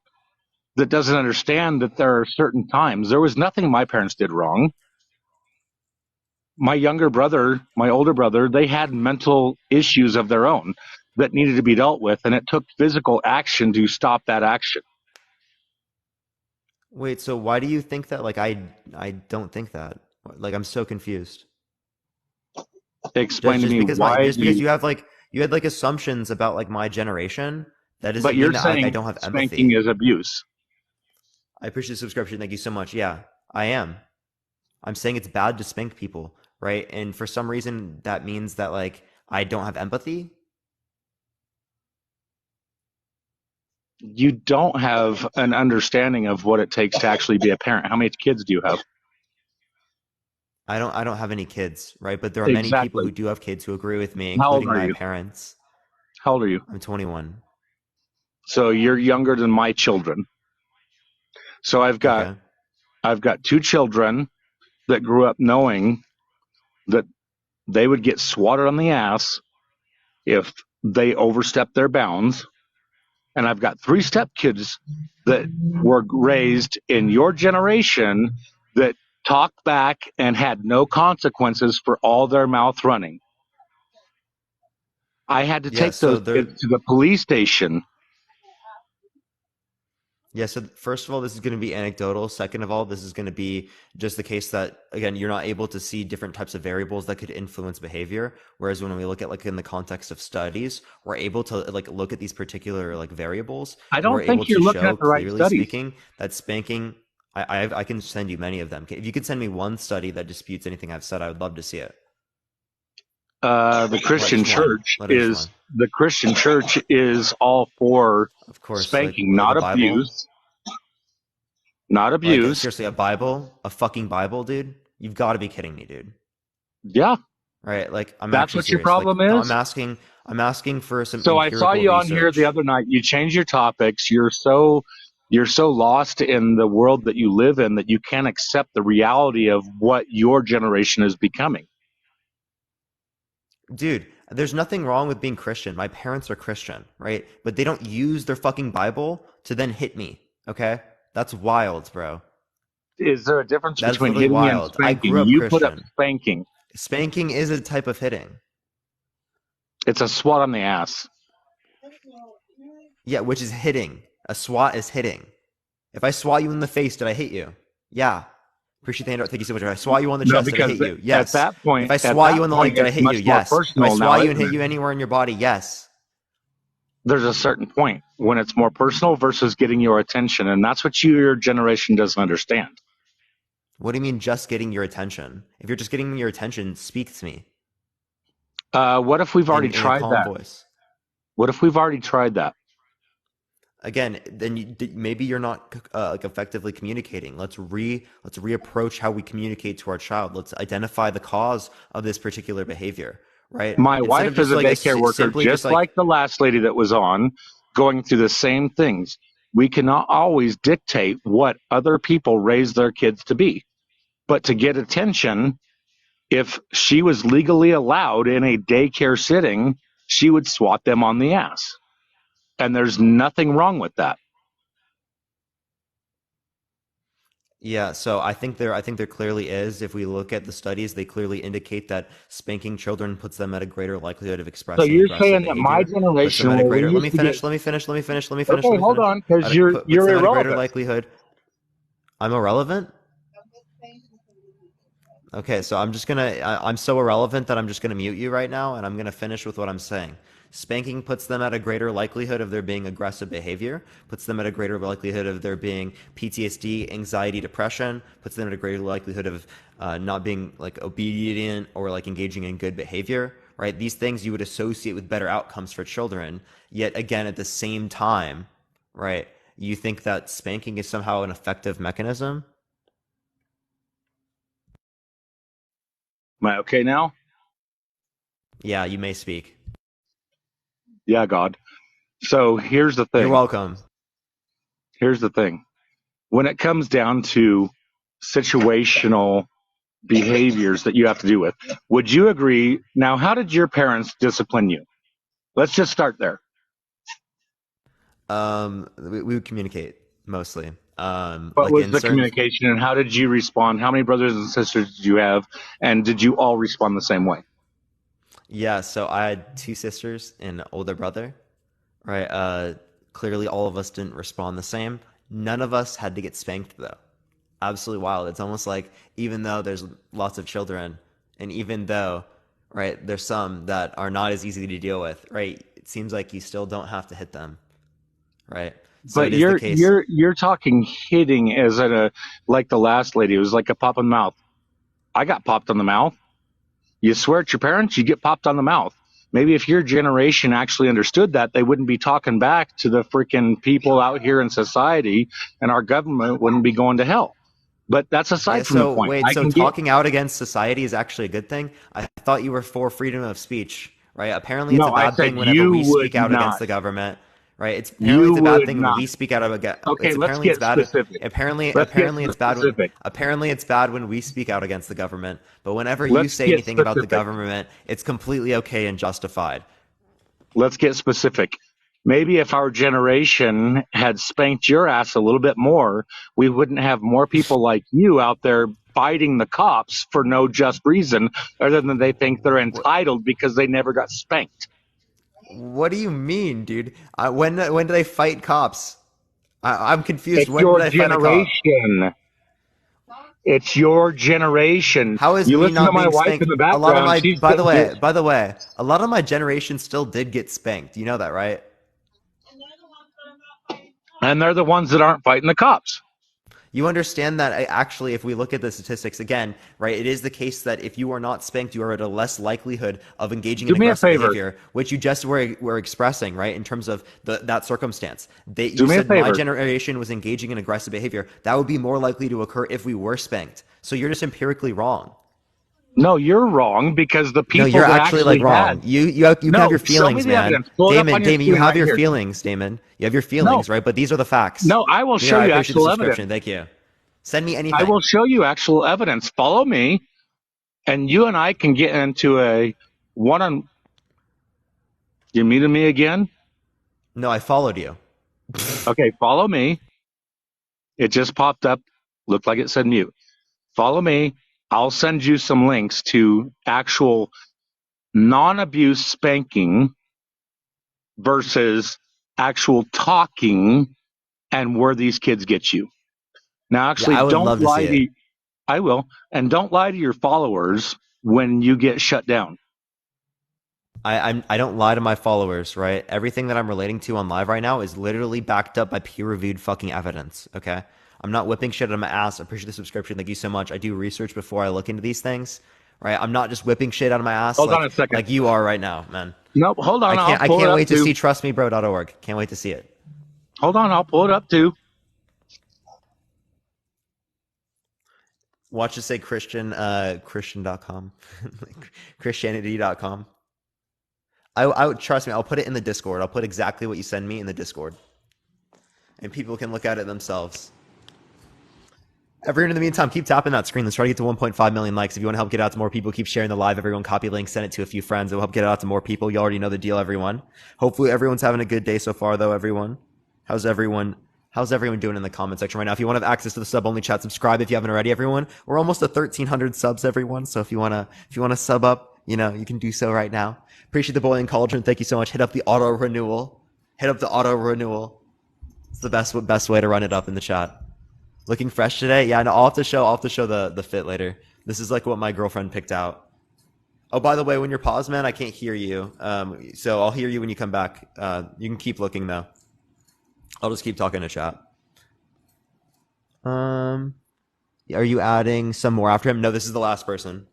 Speaker 7: that doesn't understand that there are certain times. There was nothing my parents did wrong. My younger brother, my older brother, they had mental issues of their own that needed to be dealt with, and it took physical action to stop that action.
Speaker 1: Wait, so why do you think that? Like, I don't think that. Like, I'm so confused.
Speaker 7: Explain to me
Speaker 1: Just because you have like you had like assumptions about like my generation, that
Speaker 7: but
Speaker 1: doesn't mean
Speaker 7: you're
Speaker 1: that like I
Speaker 7: saying
Speaker 1: don't have
Speaker 7: spanking
Speaker 1: empathy.
Speaker 7: is abuse.
Speaker 1: I appreciate the subscription. Thank you so much. Yeah, I am. I'm saying it's bad to spank people, right? And for some reason, that means that like I don't have empathy.
Speaker 7: You don't have an understanding of what it takes to actually be a parent. How many kids do you have?
Speaker 1: I don't have any kids, right? But there are many people
Speaker 7: Exactly.
Speaker 1: who do have kids who agree with me,
Speaker 7: How old
Speaker 1: including
Speaker 7: are
Speaker 1: my
Speaker 7: you?
Speaker 1: parents.
Speaker 7: How old are you?
Speaker 1: I'm 21.
Speaker 7: So you're younger than my children. So
Speaker 1: Okay.
Speaker 7: I've got two children that grew up knowing that they would get swatted on the ass if they overstepped their bounds. And I've got three stepkids that were raised in your generation that talked back and had no consequences for all their mouth running. I had to
Speaker 1: Yeah,
Speaker 7: take those
Speaker 1: so there
Speaker 7: kids to the police station.
Speaker 1: Yeah, so first of all, this is going to be anecdotal. Second of all, this is going to be just the case that, again, you're not able to see different types of variables that could influence behavior. Whereas when we look at like in the context of studies, we're able to like look at these particular like variables,
Speaker 7: I
Speaker 1: and we're
Speaker 7: don't think
Speaker 1: able
Speaker 7: you're
Speaker 1: to
Speaker 7: looking
Speaker 1: show
Speaker 7: at the right
Speaker 1: clearly
Speaker 7: studies.
Speaker 1: speaking that spanking. I can send you many of them. If you could send me one study that disputes anything I've said, I would love to see it.
Speaker 7: The
Speaker 1: What,
Speaker 7: Christian
Speaker 1: just one?
Speaker 7: church
Speaker 1: Literally just
Speaker 7: is
Speaker 1: one.
Speaker 7: the Christian church is all for
Speaker 1: Of course,
Speaker 7: spanking,
Speaker 1: like a
Speaker 7: not
Speaker 1: Bible.
Speaker 7: abuse, not
Speaker 1: Like
Speaker 7: abuse.
Speaker 1: seriously, a Bible, a fucking Bible, dude. You've got to be kidding me, dude.
Speaker 7: Yeah,
Speaker 1: Right? Like I'm
Speaker 7: that's
Speaker 1: actually
Speaker 7: what your
Speaker 1: serious. Like
Speaker 7: problem is.
Speaker 1: I'm asking for some
Speaker 7: So I saw
Speaker 1: empirical
Speaker 7: you on here the
Speaker 1: research.
Speaker 7: other night. You change your topics. You're so lost in the world that you live in that you can't accept the reality of what your generation is becoming.
Speaker 1: Dude, there's nothing wrong with being Christian. My parents are Christian, right? But they don't use their fucking Bible to then hit me, okay? That's wild, bro.
Speaker 7: Is there a difference
Speaker 1: That's
Speaker 7: between
Speaker 1: literally
Speaker 7: hitting and
Speaker 1: wild. I
Speaker 7: spanking?
Speaker 1: grew up
Speaker 7: You put up
Speaker 1: Christian.
Speaker 7: spanking.
Speaker 1: Spanking is a type of hitting.
Speaker 7: It's a swat on the ass.
Speaker 1: Yeah, which is hitting. A swat is hitting. If I swat you in the face, did I hit you? Yeah. Appreciate the handout. Thank you so much. If I swat you on the
Speaker 7: No,
Speaker 1: chest, did I
Speaker 7: because
Speaker 1: hit you?
Speaker 7: at
Speaker 1: Yes.
Speaker 7: that
Speaker 1: If
Speaker 7: point,
Speaker 1: I
Speaker 7: at
Speaker 1: swat
Speaker 7: that
Speaker 1: you on the leg,
Speaker 7: point,
Speaker 1: did I
Speaker 7: it's
Speaker 1: hit you?
Speaker 7: much more
Speaker 1: Yes. If I
Speaker 7: personal now,
Speaker 1: swat you and
Speaker 7: isn't
Speaker 1: hit
Speaker 7: it?
Speaker 1: you anywhere in your body, yes.
Speaker 7: There's a certain point when it's more personal versus getting your attention, and that's what your generation doesn't understand.
Speaker 1: What do you mean just getting your attention? If you're just getting your attention, speak to me
Speaker 7: What if we've already
Speaker 1: in a
Speaker 7: tried
Speaker 1: calm
Speaker 7: that?
Speaker 1: voice.
Speaker 7: What if we've already tried that?
Speaker 1: Again, then maybe you're not like effectively communicating. Let's reapproach how we communicate to our child. Let's identify the cause of this particular behavior, right?
Speaker 7: My
Speaker 1: Instead of
Speaker 7: wife is
Speaker 1: just
Speaker 7: a
Speaker 1: like
Speaker 7: daycare worker,
Speaker 1: simply just
Speaker 7: just
Speaker 1: like,
Speaker 7: like the last lady that was on, going through the same things. We cannot always dictate what other people raise their kids to be. But to get attention, if she was legally allowed in a daycare sitting, she would swat them on the ass. And there's nothing wrong with that.
Speaker 1: yeah. So I think there clearly is. If we look at the studies, they clearly indicate that spanking children puts them at a greater likelihood of
Speaker 7: So
Speaker 1: expressing
Speaker 7: you're
Speaker 1: aggressive
Speaker 7: saying that my
Speaker 1: behavior. Puts them
Speaker 7: generation,
Speaker 1: at a
Speaker 7: where we
Speaker 1: greater. Let
Speaker 7: used
Speaker 1: me
Speaker 7: to get,
Speaker 1: finish. Let me finish. Let me finish. Let me finish.
Speaker 7: okay,
Speaker 1: Let me
Speaker 7: hold
Speaker 1: finish.
Speaker 7: on, because
Speaker 1: Puts
Speaker 7: you're
Speaker 1: them at a greater
Speaker 7: irrelevant.
Speaker 1: likelihood. I'm irrelevant. Okay, so I'm so irrelevant that I'm just gonna mute you right now, and I'm gonna finish with what I'm saying. Spanking puts them at a greater likelihood of there being aggressive behavior, puts them at a greater likelihood of there being PTSD, anxiety, depression, puts them at a greater likelihood of not being like obedient or like engaging in good behavior, right? These things you would associate with better outcomes for children. Yet again, at the same time, right, you think that spanking is somehow an effective mechanism?
Speaker 7: Am I okay now?
Speaker 1: Yeah, you may speak.
Speaker 7: Yeah, God. So here's the
Speaker 1: You're
Speaker 7: thing.
Speaker 1: welcome.
Speaker 7: Here's the thing. When it comes down to situational behaviors that you have to deal with, would you agree? Now, how did your parents discipline you? Let's just start there.
Speaker 1: We would communicate mostly.
Speaker 7: What
Speaker 1: Like
Speaker 7: was
Speaker 1: in
Speaker 7: the
Speaker 1: certain,
Speaker 7: communication and how did you respond? How many brothers and sisters did you have? And did you all respond the same way?
Speaker 1: yeah. So I had two sisters and an older brother, right? Clearly all of us didn't respond the same. None of us had to get spanked though. Absolutely wild. It's almost like even though there's lots of children, and even though, right, there's some that are not as easy to deal with, right? It seems like you still don't have to hit them, right? So
Speaker 7: But
Speaker 1: it is the case.
Speaker 7: you're talking hitting as in a like the last lady. It was like a pop in the mouth. I got popped on the mouth. You swear at your parents, you get popped on the mouth. Maybe if your generation actually understood that, they wouldn't be talking back to the freaking people out here in society, and our government wouldn't be going to hell. But that's
Speaker 1: Yeah,
Speaker 7: aside from the
Speaker 1: so
Speaker 7: point.
Speaker 1: wait,
Speaker 7: I
Speaker 1: so
Speaker 7: can get
Speaker 1: talking out against society is actually a good thing? I thought you were for freedom of speech, right? Apparently it's a
Speaker 7: no. I
Speaker 1: bad
Speaker 7: said
Speaker 1: thing whenever
Speaker 7: you
Speaker 1: we
Speaker 7: would
Speaker 1: speak out against
Speaker 7: not.
Speaker 1: the government, right? Apparently
Speaker 7: You
Speaker 1: it's a bad
Speaker 7: would
Speaker 1: thing when
Speaker 7: not.
Speaker 1: we speak out of
Speaker 7: Okay,
Speaker 1: it's
Speaker 7: let's
Speaker 1: apparently it's
Speaker 7: get
Speaker 1: bad
Speaker 7: specific.
Speaker 1: apparently
Speaker 7: Let's get
Speaker 1: apparently it's bad when
Speaker 7: specific.
Speaker 1: apparently it's bad when we speak out against the government, but whenever you
Speaker 7: Let's
Speaker 1: say
Speaker 7: get
Speaker 1: anything about the
Speaker 7: specific.
Speaker 1: government, it's completely okay and justified.
Speaker 7: Let's get specific. Maybe if our generation had spanked your ass a little bit more, we wouldn't have more people like you out there fighting the cops for no just reason other than they think they're
Speaker 1: What
Speaker 7: entitled because they never got spanked.
Speaker 1: what do you mean, dude? When do they fight cops? I'm confused.
Speaker 7: It's
Speaker 1: When did
Speaker 7: your
Speaker 1: I fight a cop?
Speaker 7: generation. It's your generation.
Speaker 1: How is
Speaker 7: You
Speaker 1: me
Speaker 7: listen to
Speaker 1: not
Speaker 7: my
Speaker 1: being
Speaker 7: wife in
Speaker 1: spanked?
Speaker 7: the
Speaker 1: A lot of
Speaker 7: background.
Speaker 1: my,
Speaker 7: She's sitting here.
Speaker 1: by the way, a lot of my generation still did get spanked. You know that, right?
Speaker 7: And they're the ones that aren't fighting the cops.
Speaker 1: You understand that actually, if we look at the statistics again, right, it is the case that if you are not spanked, you are at a less likelihood of engaging
Speaker 7: Do
Speaker 1: in
Speaker 7: me a
Speaker 1: aggressive
Speaker 7: favor.
Speaker 1: behavior, which you just were expressing, right, in terms of that circumstance.
Speaker 7: Do
Speaker 1: You
Speaker 7: me a
Speaker 1: said my
Speaker 7: favor.
Speaker 1: generation was engaging in aggressive behavior. That would be more likely to occur if we were spanked. So you're just empirically wrong.
Speaker 7: No, you're wrong because the
Speaker 1: No,
Speaker 7: people
Speaker 1: you're
Speaker 7: that
Speaker 1: actually like
Speaker 7: actually had.
Speaker 1: wrong. You can have
Speaker 7: No,
Speaker 1: your
Speaker 7: show me
Speaker 1: feelings,
Speaker 7: the
Speaker 1: man.
Speaker 7: evidence. Pull it up on your
Speaker 1: Damon, you
Speaker 7: screen
Speaker 1: have
Speaker 7: right
Speaker 1: your
Speaker 7: here.
Speaker 1: feelings, Damon. You have your
Speaker 7: No,
Speaker 1: feelings, right? But these are the facts.
Speaker 7: no, I will
Speaker 1: Here,
Speaker 7: show
Speaker 1: I
Speaker 7: you
Speaker 1: appreciate the
Speaker 7: actual evidence.
Speaker 1: subscription. Thank you. Send me
Speaker 7: I
Speaker 1: anything.
Speaker 7: will show you actual evidence. Follow me, and you and I can get into a one on. You muted me again?
Speaker 1: No, I followed you.
Speaker 7: Okay, follow me. It just popped up. Looked like it said mute. Follow me. I'll send you some links to actual non abuse spanking versus actual talking and where these kids get you. Now,
Speaker 1: Yeah,
Speaker 7: actually,
Speaker 1: I would
Speaker 7: don't
Speaker 1: love to see
Speaker 7: lie
Speaker 1: it.
Speaker 7: to, I will, and don't lie to your followers when you get shut down.
Speaker 1: I don't lie to my followers, right? Everything that I'm relating to on live right now is literally backed up by peer-reviewed fucking evidence. Okay, I'm not whipping shit out of my ass. I appreciate the subscription. Thank you so much. I do research before I look into these things, right? I'm not just whipping shit out of my ass
Speaker 7: Hold on a second.
Speaker 1: like you are right now, man.
Speaker 7: Nope, hold on. I'll
Speaker 1: I
Speaker 7: pull it
Speaker 1: can't
Speaker 7: up
Speaker 1: wait to
Speaker 7: too.
Speaker 1: see trustmebro.org. Can't wait to see it.
Speaker 7: Hold on, I'll pull it up too.
Speaker 1: Watch it say Christian.com, Christianity.com. I would trust me. I'll put it in the Discord. I'll put exactly what you send me in the Discord, and people can look at it themselves. Everyone, in the meantime, keep tapping that screen. Let's try to get to 1.5 million likes. If you want to help get out to more people, keep sharing the live. Everyone, copy link, send it to a few friends. It will help get it out to more people. You already know the deal, everyone. Hopefully, everyone's having a good day so far, though. Everyone, how's everyone doing in the comment section right now? If you want to have access to the sub only chat, subscribe if you haven't already. Everyone, we're almost at 1,300 subs, everyone. So if you wanna sub up, you can do so right now. Appreciate the boiling cauldron. Thank you so much. Hit up the auto renewal. It's the best way to run it up in the chat. Looking fresh today? Yeah, no, I'll have to show the fit later. This is like what my girlfriend picked out. Oh, by the way, when you're paused, man, I can't hear you. So I'll hear you when you come back. You can keep looking though. I'll just keep talking to chat. Are you adding some more after him? No, this is the last person.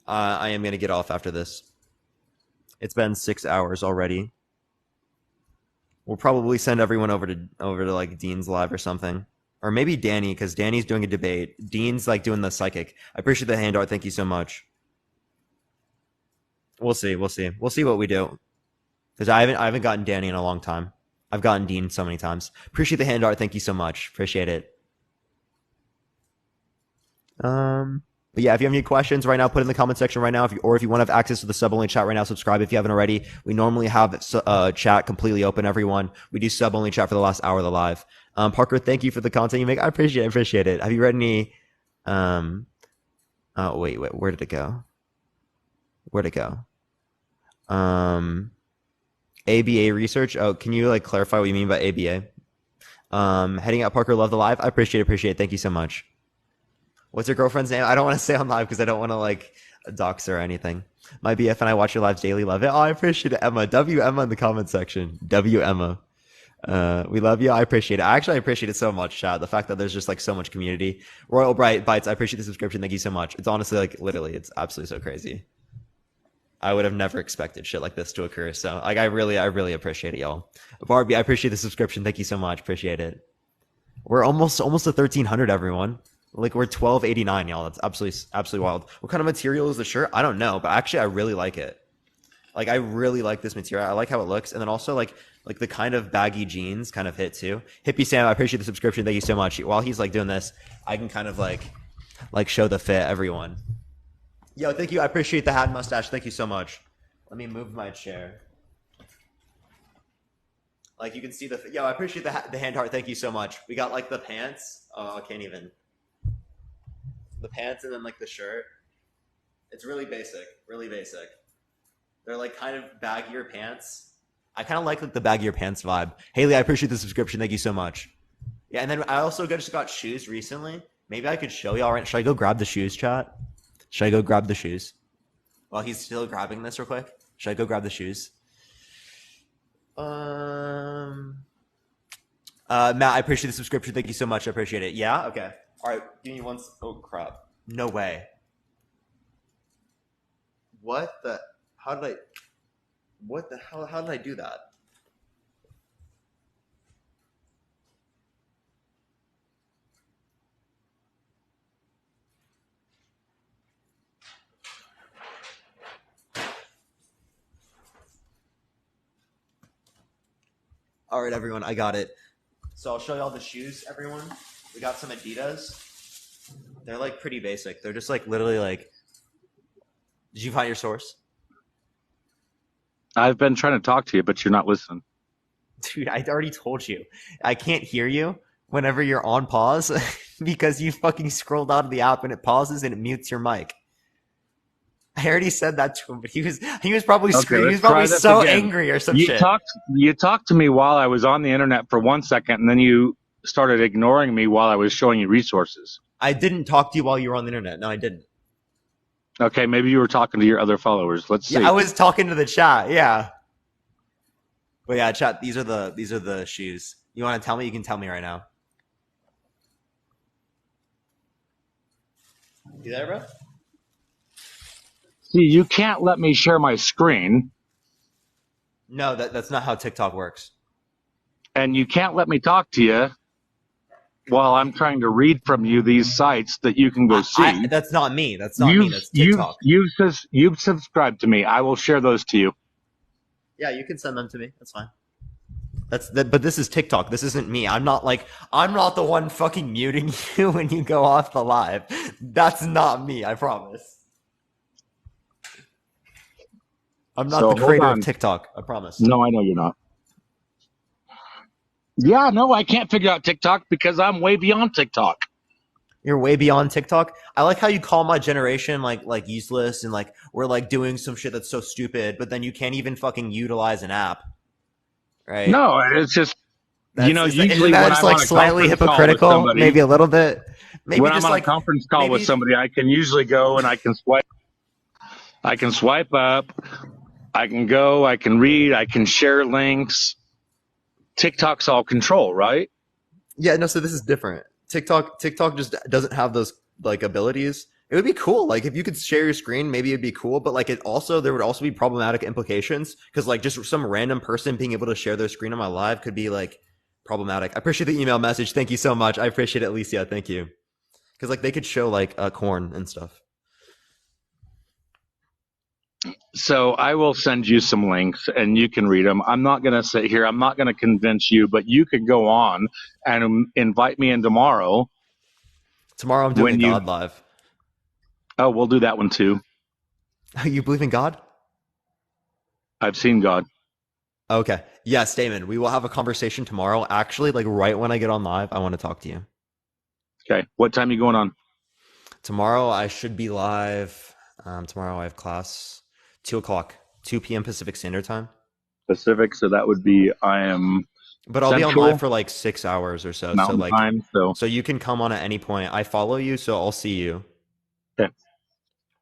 Speaker 1: I am gonna get off after this. It's been 6 hours already. We'll probably send everyone over to like Dean's live or something. Or maybe Danny, because Danny's doing a debate. Dean's like doing the psychic. I appreciate the hand art. Thank you so much. We'll see what we do. Because I haven't gotten Danny in a long time. I've gotten Dean so many times. Appreciate the hand art. Thank you so much. Appreciate it. But yeah, if you have any questions right now, put it in the comment section right now. If you want to have access to the sub only chat right now, subscribe if you haven't already. We normally have chat completely open, everyone. We do sub only chat for the last hour of the live. Parker, thank you for the content you make. I appreciate it. Have you read any? Oh wait, where did it go? ABA research. Oh, can you like clarify what you mean by ABA? Heading out, Parker. Love the live. I appreciate it. Thank you so much. What's your girlfriend's name? I don't want to say on live because I don't want to like dox her or anything. My BF and I watch your lives daily. Love it. Oh, I appreciate it, Emma. W Emma in the comment section. W Emma. We love you. I appreciate it. I appreciate it so much, chat. The fact that there's just like so much community. Royal Bright Bites. I appreciate the subscription. Thank you so much. It's honestly like literally, it's absolutely so crazy. I would have never expected shit like this to occur. So like, I really appreciate it, y'all. Barbie, I appreciate the subscription. Thank you so much. Appreciate it. We're almost to 1,300, everyone. Like we're 1289, y'all. That's absolutely wild. What kind of material is the shirt? I don't know, but actually I really like it. Like I really like this material. I like how it looks, and then also like the kind of baggy jeans kind of hit too. Hippie Sam, I appreciate the subscription. Thank you so much. While he's like doing this, I can kind of like show the fit, everyone. Yo, thank you. I appreciate the hat and mustache. Thank you so much. Let me move my chair. Like you can see the yo. I appreciate the hand heart. Thank you so much. We got like the pants. Oh, I can't even. The pants and then like the shirt. It's really basic. Really basic. They're like kind of baggier pants. I kind of like the baggier pants vibe. Haley, I appreciate the subscription. Thank you so much. Yeah, and then I also just got shoes recently. Maybe I could show y'all. Right? Should I go grab the shoes, chat? Should I go grab the shoes? While he's still grabbing this real quick. Should I go grab the shoes? Matt, I appreciate the subscription. Thank you so much. I appreciate it. Yeah? Okay. All right. Give me one. Oh, crap. No way. What the? How did I? What the hell? How did I do that? All right, everyone. I got it. So I'll show you all the shoes, everyone. We got some Adidas. They're like pretty basic. They're just like literally like. Did you find your source?
Speaker 7: I've been trying to talk to you, but you're not listening.
Speaker 1: Dude, I already told you. I can't hear you whenever you're on pause because you fucking scrolled out of the app and it pauses and it mutes your mic. I already said that to him, but he was probably screaming. He was probably so again. Angry or some shit.
Speaker 7: You talked to me while I was on the internet for 1 second, and then you started ignoring me while I was showing you resources.
Speaker 1: I didn't talk to you while you were on the internet. No, I didn't.
Speaker 7: Okay, maybe you were talking to your other followers. Let's see.
Speaker 1: Yeah, I was talking to the chat. Yeah. But yeah, chat. These are the shoes. You want to tell me? You can tell me right now. You there, bro?
Speaker 7: See, you can't let me share my screen.
Speaker 1: No, that's not how TikTok works.
Speaker 7: And you can't let me talk to you while I'm trying to read from you these sites that you can go see.
Speaker 1: That's not me. That's not me. That's TikTok.
Speaker 7: You've subscribed to me. I will share those to you.
Speaker 1: Yeah, you can send them to me. That's fine. But this is TikTok. This isn't me. I'm not the one fucking muting you when you go off the live. That's not me. I promise. I'm not the creator of TikTok. I promise.
Speaker 7: No, I know you're not. Yeah, no, I can't figure out TikTok because I'm way beyond TikTok.
Speaker 1: You're way beyond TikTok. I like how you call my generation like useless and like we're like doing some shit that's so stupid, but then you can't even fucking utilize an app, right?
Speaker 7: No, it's just
Speaker 1: usually that's just like slightly hypocritical, maybe a little bit. Maybe
Speaker 7: when
Speaker 1: just
Speaker 7: I'm on
Speaker 1: like
Speaker 7: a conference call with somebody, I can usually go and I can swipe up. I can go, I can read, I can share links. TikTok's all control, right?
Speaker 1: Yeah, no, so this is different. TikTok just doesn't have those like abilities. It would be cool, like if you could share your screen, maybe it'd be cool. But like there would also be problematic implications because like just some random person being able to share their screen on my live could be like problematic. I appreciate the email message. Thank you so much. I appreciate it, Alicia. Thank you. Because like they could show like corn and stuff.
Speaker 7: So I will send you some links and you can read them. I'm not going to sit here. I'm not going to convince you, but you could go on and invite me in tomorrow.
Speaker 1: Tomorrow I'm doing God live.
Speaker 7: Oh, we'll do that one too.
Speaker 1: You believe in God?
Speaker 7: I've seen God.
Speaker 1: Okay. Yes, Damon. We will have a conversation tomorrow. Actually, like right when I get on live, I want to talk to you.
Speaker 7: Okay. What time are you going on?
Speaker 1: Tomorrow I should be live. Tomorrow I have class 2 p.m. Pacific Standard Time.
Speaker 7: Pacific, so that would be I am
Speaker 1: But I'll be on live
Speaker 7: Central
Speaker 1: for like 6 hours or so. So
Speaker 7: Mountain
Speaker 1: like,
Speaker 7: Time. So
Speaker 1: so you can come on at any point. I follow you, so I'll see you.
Speaker 7: okay.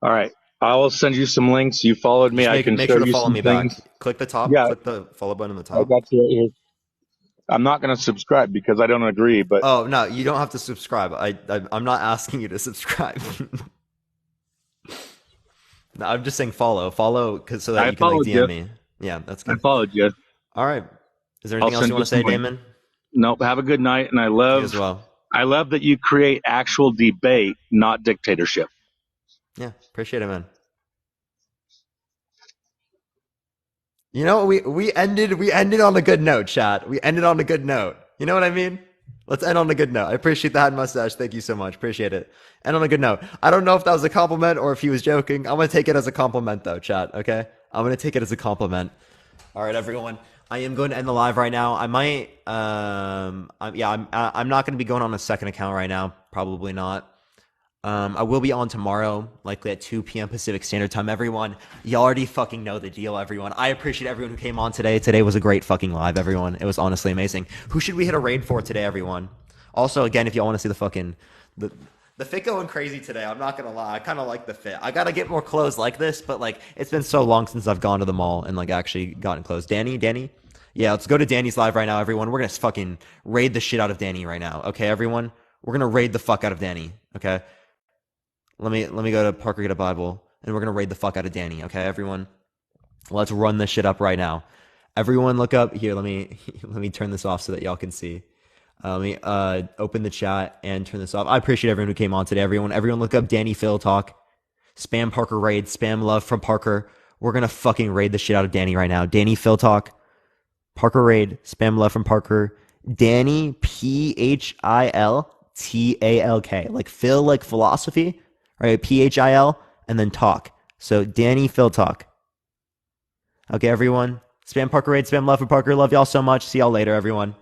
Speaker 7: All right. I will send you some links. You followed me.
Speaker 1: Just
Speaker 7: I
Speaker 1: make
Speaker 7: can
Speaker 1: make
Speaker 7: show
Speaker 1: sure to
Speaker 7: you
Speaker 1: follow
Speaker 7: some
Speaker 1: me back.
Speaker 7: things.
Speaker 1: Click the top.
Speaker 7: Yeah,
Speaker 1: Click the follow button on the
Speaker 7: I
Speaker 1: top.
Speaker 7: got you right here. I'm not going to subscribe because I don't agree, but
Speaker 1: Oh no, you don't have to subscribe. I'm not asking you to subscribe. No, I'm just saying follow, cause so that
Speaker 7: I
Speaker 1: you can like
Speaker 7: followed
Speaker 1: DM
Speaker 7: you.
Speaker 1: me. Yeah, that's
Speaker 7: I
Speaker 1: good.
Speaker 7: followed you.
Speaker 1: All right. Is there
Speaker 7: I'll
Speaker 1: anything else
Speaker 7: send
Speaker 1: you
Speaker 7: you
Speaker 1: want to
Speaker 7: some
Speaker 1: say,
Speaker 7: links.
Speaker 1: Damon?
Speaker 7: Nope. Have a good night. And
Speaker 1: You as well.
Speaker 7: I love that you create actual debate, not dictatorship.
Speaker 1: Yeah, appreciate it, man. You know, we ended on a good note, chat. We ended on a good note. You know what I mean? Let's end on a good note. I appreciate the hat and mustache. Thank you so much. Appreciate it. End on a good note. I don't know if that was a compliment or if he was joking. I'm gonna take it as a compliment though, chat. Okay? I'm gonna take it as a compliment. All right, everyone. I am going to end the live right now. I might, I'm not going to be going on a second account right now. Probably not. I will be on tomorrow, likely at 2 p.m. Pacific Standard Time. Everyone, you already fucking know the deal, everyone. I appreciate everyone who came on today. Today was a great fucking live, everyone. It was honestly amazing. Who should we hit a raid for today, everyone? Also, again, if y'all want to see the fucking the fit going crazy today, I'm not gonna lie. I kind of like the fit. I gotta get more clothes like this, but like it's been so long since I've gone to the mall and like actually gotten clothes. Danny, yeah, let's go to Danny's live right now, everyone. We're gonna fucking raid the shit out of Danny right now, okay, everyone? We're gonna raid the fuck out of Danny, okay? Let me go to Parker Get a Bible, and we're gonna raid the fuck out of Danny. Okay, everyone, let's run this shit up right now. Everyone, look up here. Let me let me turn this off so that y'all can see. Let me open the chat and turn this off. I appreciate everyone who came on today. Everyone, look up Danny Phil Talk. Spam Parker raid. Spam love from Parker. We're gonna fucking raid the shit out of Danny right now. Danny Phil Talk. Parker raid. Spam love from Parker. Danny PHILTALK. Like Phil, like philosophy. Right, PHIL, and then talk. So Danny Phil Talk. Okay, everyone. Spam Parker raid, spam love for Parker. Love y'all so much. See y'all later, everyone.